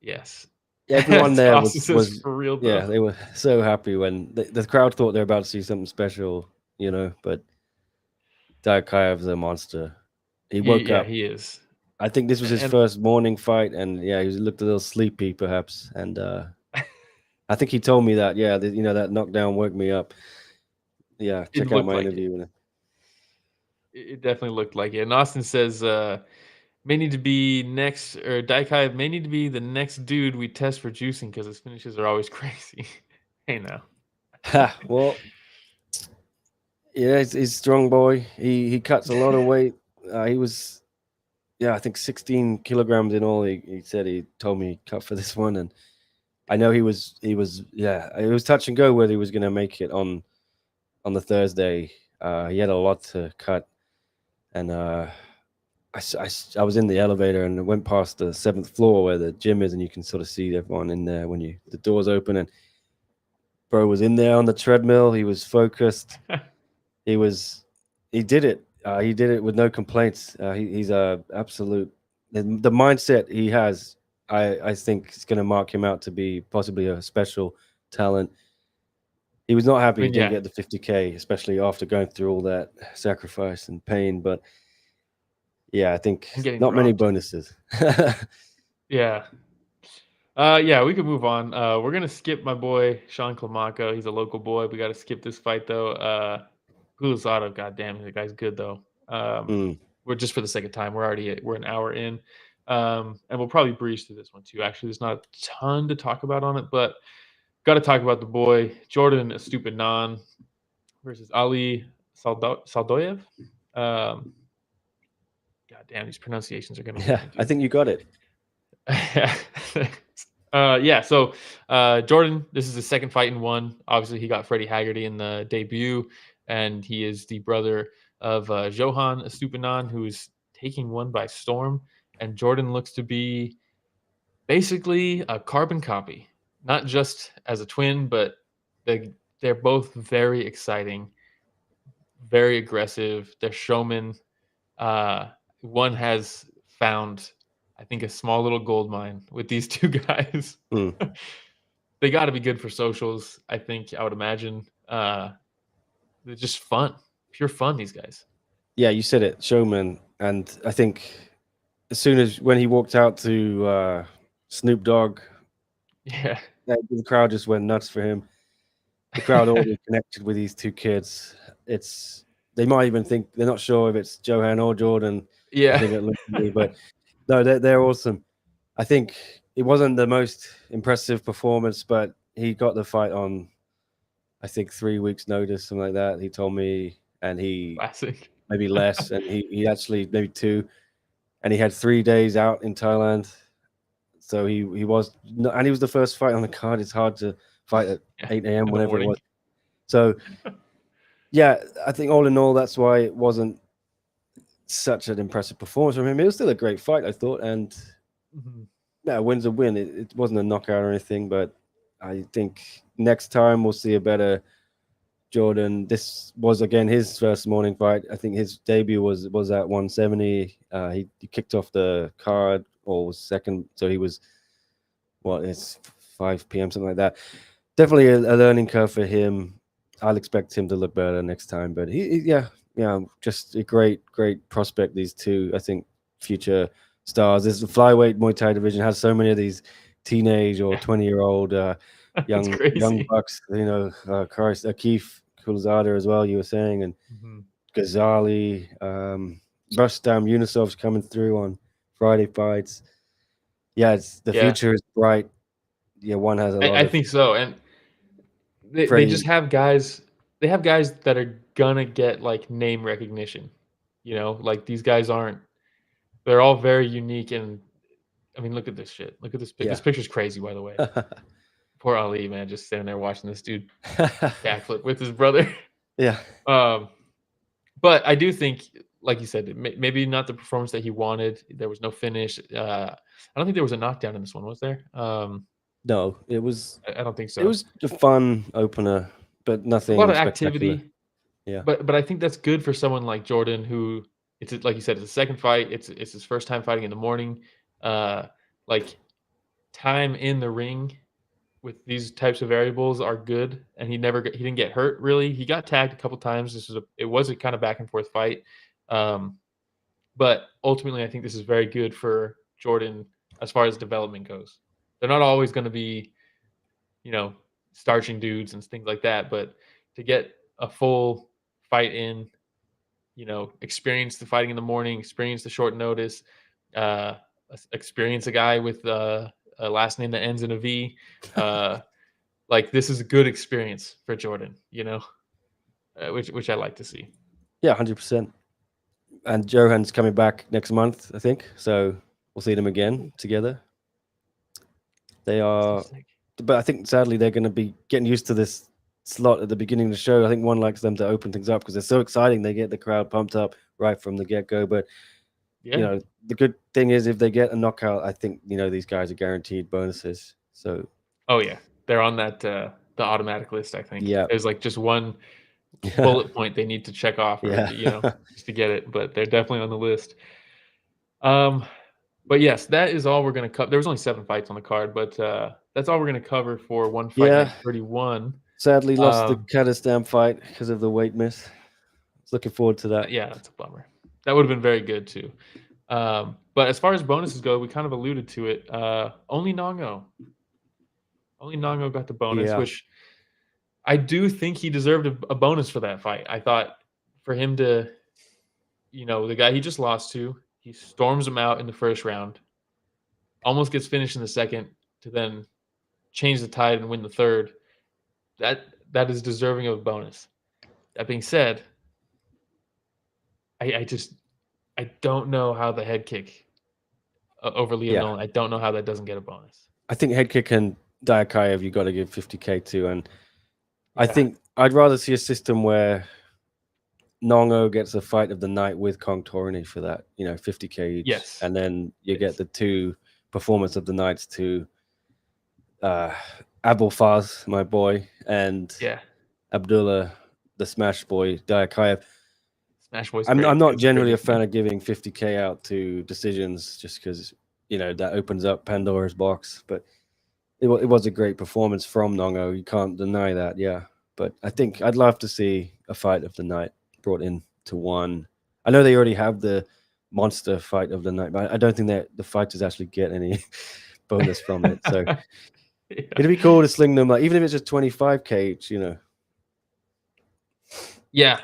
[SPEAKER 2] Yes.
[SPEAKER 3] Everyone there was
[SPEAKER 2] for real, though.
[SPEAKER 3] Yeah, they were so happy when the crowd thought they were about to see something special, you know, but Dayakaev's a monster. He woke up.
[SPEAKER 2] He is.
[SPEAKER 3] I think this was his first morning fight, and he looked a little sleepy, perhaps. And I think he told me that, that knockdown woke me up. Yeah, check out my interview.
[SPEAKER 2] It definitely looked like it. And Austin says, may need to be next, or Dayakaev may need to be the next dude we test for juicing, because his finishes are always crazy. Hey, now.
[SPEAKER 3] Well, yeah, he's a strong boy. He cuts a lot of weight. He was, I think 16 kilograms in all. He said, he told me he cut for this one, and I know it was touch and go whether he was going to make it on the Thursday. He had a lot to cut, and I was in the elevator and went past the 7th floor where the gym is, and you can sort of see everyone in there when the doors open, and bro was in there on the treadmill. He was focused. He did it. He did it with no complaints. He's a absolute. The mindset he has, I think, is going to mark him out to be possibly a special talent. He was not happy he didn't get the 50K, especially after going through all that sacrifice and pain. But yeah, I think not many bonuses.
[SPEAKER 2] Yeah. We can move on. We're going to skip my boy, Sean Climaco. He's a local boy. We got to skip this fight, though. Hulazado, goddamn, the guy's good, though. We're just for the sake of time. We're an hour in. And we'll probably breeze through this one, too. Actually, there's not a ton to talk about on it, but got to talk about the boy, Jordan Estupinan versus Ali Saldoev. God damn, these pronunciations are going to...
[SPEAKER 3] Yeah, I think you got it.
[SPEAKER 2] So Jordan, this is his second fight in one. Obviously, he got Freddie Haggerty in the debut, and he is the brother of Johan Estupinan, who is taking one by storm. And Jordan looks to be basically a carbon copy, not just as a twin, but the they're both very exciting, very aggressive. They're showmen. One has found, I think, a small little gold mine with these two guys. They got to be good for socials, I think. I would imagine. They're just fun, pure fun. These guys.
[SPEAKER 3] Yeah, you said it, showman. And I think as soon as when he walked out to Snoop Dogg,
[SPEAKER 2] Yeah,
[SPEAKER 3] the crowd just went nuts for him. The crowd already connected with these two kids. They might even think they're not sure if it's Johan or Jordan.
[SPEAKER 2] yeah.
[SPEAKER 3] I think it looks to me, but no, they're awesome. I think it wasn't the most impressive performance, but he got the fight on, I think, 3 weeks' notice, something like that. He told me, and he
[SPEAKER 2] Classic.
[SPEAKER 3] maybe less, and he actually maybe 2, and he had 3 days out in Thailand. So he was, and he was the first fight on the card. It's hard to fight at 8 a.m. whenever it was. So yeah, I think all in all, that's why it wasn't such an impressive performance from him. It was still a great fight, I thought, and yeah, a win's a win. It wasn't a knockout or anything, but I think next time we'll see a better Jordan. This was again his first morning fight. I think his debut was at 170. He kicked off the card or was second, so he was it's 5 p.m. something like that. Definitely a learning curve for him. I'll expect him to look better next time, but yeah, just a great prospect. These two, I think, future stars. This flyweight Muay Thai division has so many of these teenage or 20-year-old young bucks. Christ, Akif Kulzada as well. You were saying, and Ghazali, Rustam Yunusov's coming through on Friday fights. Yeah, the future is bright. Yeah, one has a lot.
[SPEAKER 2] I think so, and they just have guys. They have guys that are gonna get like name recognition. Like these guys aren't. They're all very unique, and I mean, look at this shit. Look at this picture. This picture's crazy, by the way. Poor Ali, man, just standing there watching this dude backflip with his brother.
[SPEAKER 3] Yeah.
[SPEAKER 2] But I do think, like you said, maybe not the performance that he wanted. There was no finish. I don't think there was a knockdown in this one, was there?
[SPEAKER 3] No, it was.
[SPEAKER 2] I don't think so.
[SPEAKER 3] It was a fun opener, but nothing.
[SPEAKER 2] A lot of activity.
[SPEAKER 3] Yeah.
[SPEAKER 2] But I think that's good for someone like Jordan, who it's like you said, it's a second fight. It's his first time fighting in the morning. Like time in the ring with these types of variables are good, and he didn't get hurt really. He got tagged a couple times. It was a kind of back and forth fight, but ultimately I think this is very good for Jordan as far as development goes. They're not always going to be, starching dudes and things like that, but to get a full fight in, experience the fighting in the morning, experience the short notice, experience a guy with a last name that ends in a V. Like this is a good experience for Jordan, which I like to see.
[SPEAKER 3] Yeah, 100%. And Johan's coming back next month, I think. So we'll see them again together. They are, but I think sadly they're going to be getting used to this slot at the beginning of the show. I think one likes them to open things up because they're so exciting. They get the crowd pumped up right from the get-go. But the good thing is if they get a knockout, I think these guys are guaranteed bonuses. So
[SPEAKER 2] they're on that the automatic list. I think there's like just one bullet point they need to check off, just to get it. But they're definitely on the list. But yes, that is all we're going to cover. There was only 7 fights on the card, but that's all we're going to cover for one fight night 31.
[SPEAKER 3] Sadly lost the Kurdistan fight because of the weight miss. Looking forward to that.
[SPEAKER 2] Yeah, that's a bummer. That would have been very good too. But as far as bonuses go, we kind of alluded to it. Only Nong-O. Only Nong-O got the bonus, which I do think he deserved a bonus for that fight. I thought for him to, the guy he just lost to, he storms him out in the first round, almost gets finished in the second to then change the tide and win the third. That is deserving of a bonus. That being said, I don't know how the head kick over Liam Nolan. I don't know how that doesn't get a bonus.
[SPEAKER 3] I think head kick and Dayakaev you got to give 50K to, and I think I'd rather see a system where Nong-O gets a fight of the night with Kongthoranee for that, 50K each.
[SPEAKER 2] Yes.
[SPEAKER 3] And then you get the 2 performance of the nights to Abolfazl, my boy, and Abdulla, the Smash Boy, Dayakaev.
[SPEAKER 2] Smash Boy's
[SPEAKER 3] I'm
[SPEAKER 2] great.
[SPEAKER 3] not
[SPEAKER 2] It's
[SPEAKER 3] generally a
[SPEAKER 2] great.
[SPEAKER 3] fan of giving 50K out to decisions just because, that opens up Pandora's box. But it was a great performance from Nong-O. You can't deny that, yeah. But I think I'd love to see a fight of the night brought in to one. I know they already have the monster fight of the night, but I don't think that the fighters actually get any bonus from it. So it'd be cool to sling them, like, even if it's just 25K each,
[SPEAKER 2] Yeah,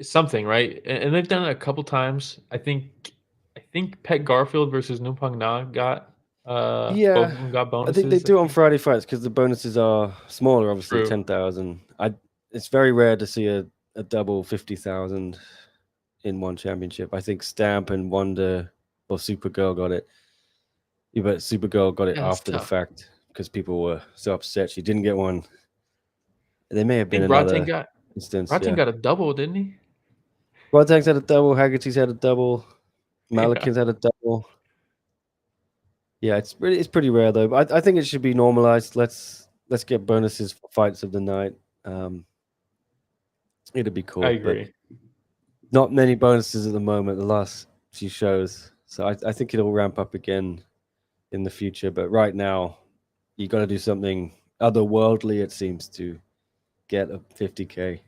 [SPEAKER 2] something, right? And they've done it a couple times. I think Pet Garfield versus Nupang Na got both of them got
[SPEAKER 3] I
[SPEAKER 2] bonuses.
[SPEAKER 3] think they do it on Friday fights because the bonuses are smaller, obviously.
[SPEAKER 2] True.
[SPEAKER 3] 10,000. It's very rare to see a double 50,000 in one championship. I think Stamp and Wonder or Supergirl got it. Yeah, but Supergirl got it
[SPEAKER 2] Yeah, that's
[SPEAKER 3] after the
[SPEAKER 2] tough.
[SPEAKER 3] fact because people were so upset she didn't get one. There may have
[SPEAKER 2] I
[SPEAKER 3] been
[SPEAKER 2] think
[SPEAKER 3] another instance.
[SPEAKER 2] Bratang got a double, didn't he?
[SPEAKER 3] Rodtang's had a double. Haggerty's had a double. Malakin's had a double. Yeah, it's pretty rare though. But I think it should be normalized. Let's get bonuses for fights of the night. It'd be cool.
[SPEAKER 2] I agree.
[SPEAKER 3] But not many bonuses at the moment. The last few shows, so I think it'll ramp up again in the future. But right now, you got to do something otherworldly. It seems to get a 50K.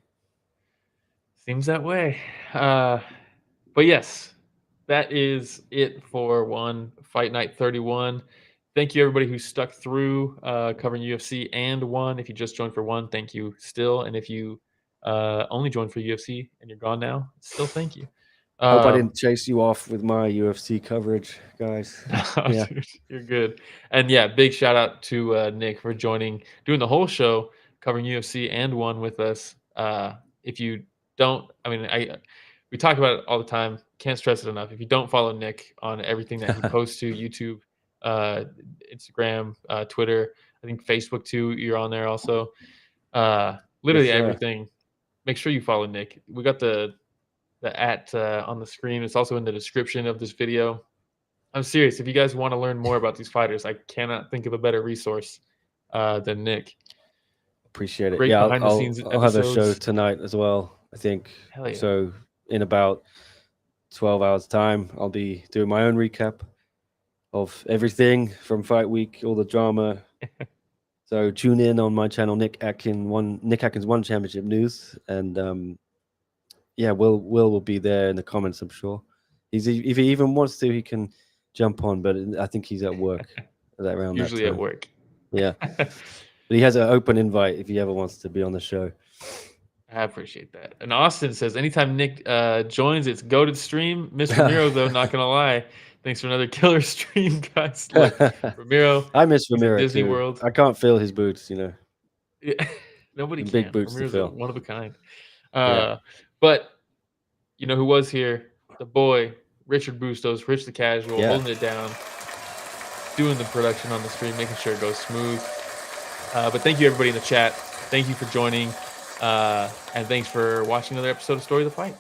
[SPEAKER 2] Seems that way. But yes, that is it for one Fight Night 31. Thank you everybody who stuck through covering UFC and one. If you just joined for one, thank you still. And if you only joined for UFC and you're gone now, still thank you.
[SPEAKER 3] Hope I didn't chase you off with my UFC coverage, guys.
[SPEAKER 2] Yeah, dude, you're good. And yeah, big shout out to Nick for doing the whole show covering UFC and one with us. If you don't, we talk about it all the time. Can't stress it enough. If you don't follow Nick on everything that he posts to YouTube, Instagram, Twitter, I think Facebook too, you're on there also. Literally
[SPEAKER 3] Yes, sir.
[SPEAKER 2] everything. Make sure you follow Nick. We got the @ on the screen. It's also in the description of this video. I'm serious. If you guys want to learn more about these fighters, I cannot think of a better resource than Nick.
[SPEAKER 3] Appreciate it.
[SPEAKER 2] Great
[SPEAKER 3] Yeah,
[SPEAKER 2] behind the scenes
[SPEAKER 3] I'll have a show
[SPEAKER 2] episodes.
[SPEAKER 3] tonight as well, I think.
[SPEAKER 2] Hell yeah.
[SPEAKER 3] So in about 12 hours time, I'll be doing my own recap of everything from Fight Week, all the drama. So tune in on my channel, Nick Atkins One Championship News, and yeah, Will be there in the comments, I'm sure. If he even wants to, he can jump on, but I think he's at work around that
[SPEAKER 2] Usually
[SPEAKER 3] time.
[SPEAKER 2] at work.
[SPEAKER 3] Yeah. But he has an open invite if he ever wants to be on the show.
[SPEAKER 2] I appreciate that. And Austin says, anytime Nick joins, it's goated stream. Miss Ramiro, though, not going to lie. Thanks for another killer stream, guys. Look, Ramiro.
[SPEAKER 3] I miss Ramiro
[SPEAKER 2] Disney
[SPEAKER 3] too.
[SPEAKER 2] World.
[SPEAKER 3] I can't feel his boots,
[SPEAKER 2] Yeah. Nobody can.
[SPEAKER 3] Big boots to
[SPEAKER 2] Ramiro's
[SPEAKER 3] fill.
[SPEAKER 2] one of a kind.
[SPEAKER 3] Yeah.
[SPEAKER 2] But you know who was here? The boy, Richard Bustos, Rich the Casual, holding it down, doing the production on the stream, making sure it goes smooth. But thank you, everybody in the chat. Thank you for joining. And thanks for watching another episode of Story of the Fight.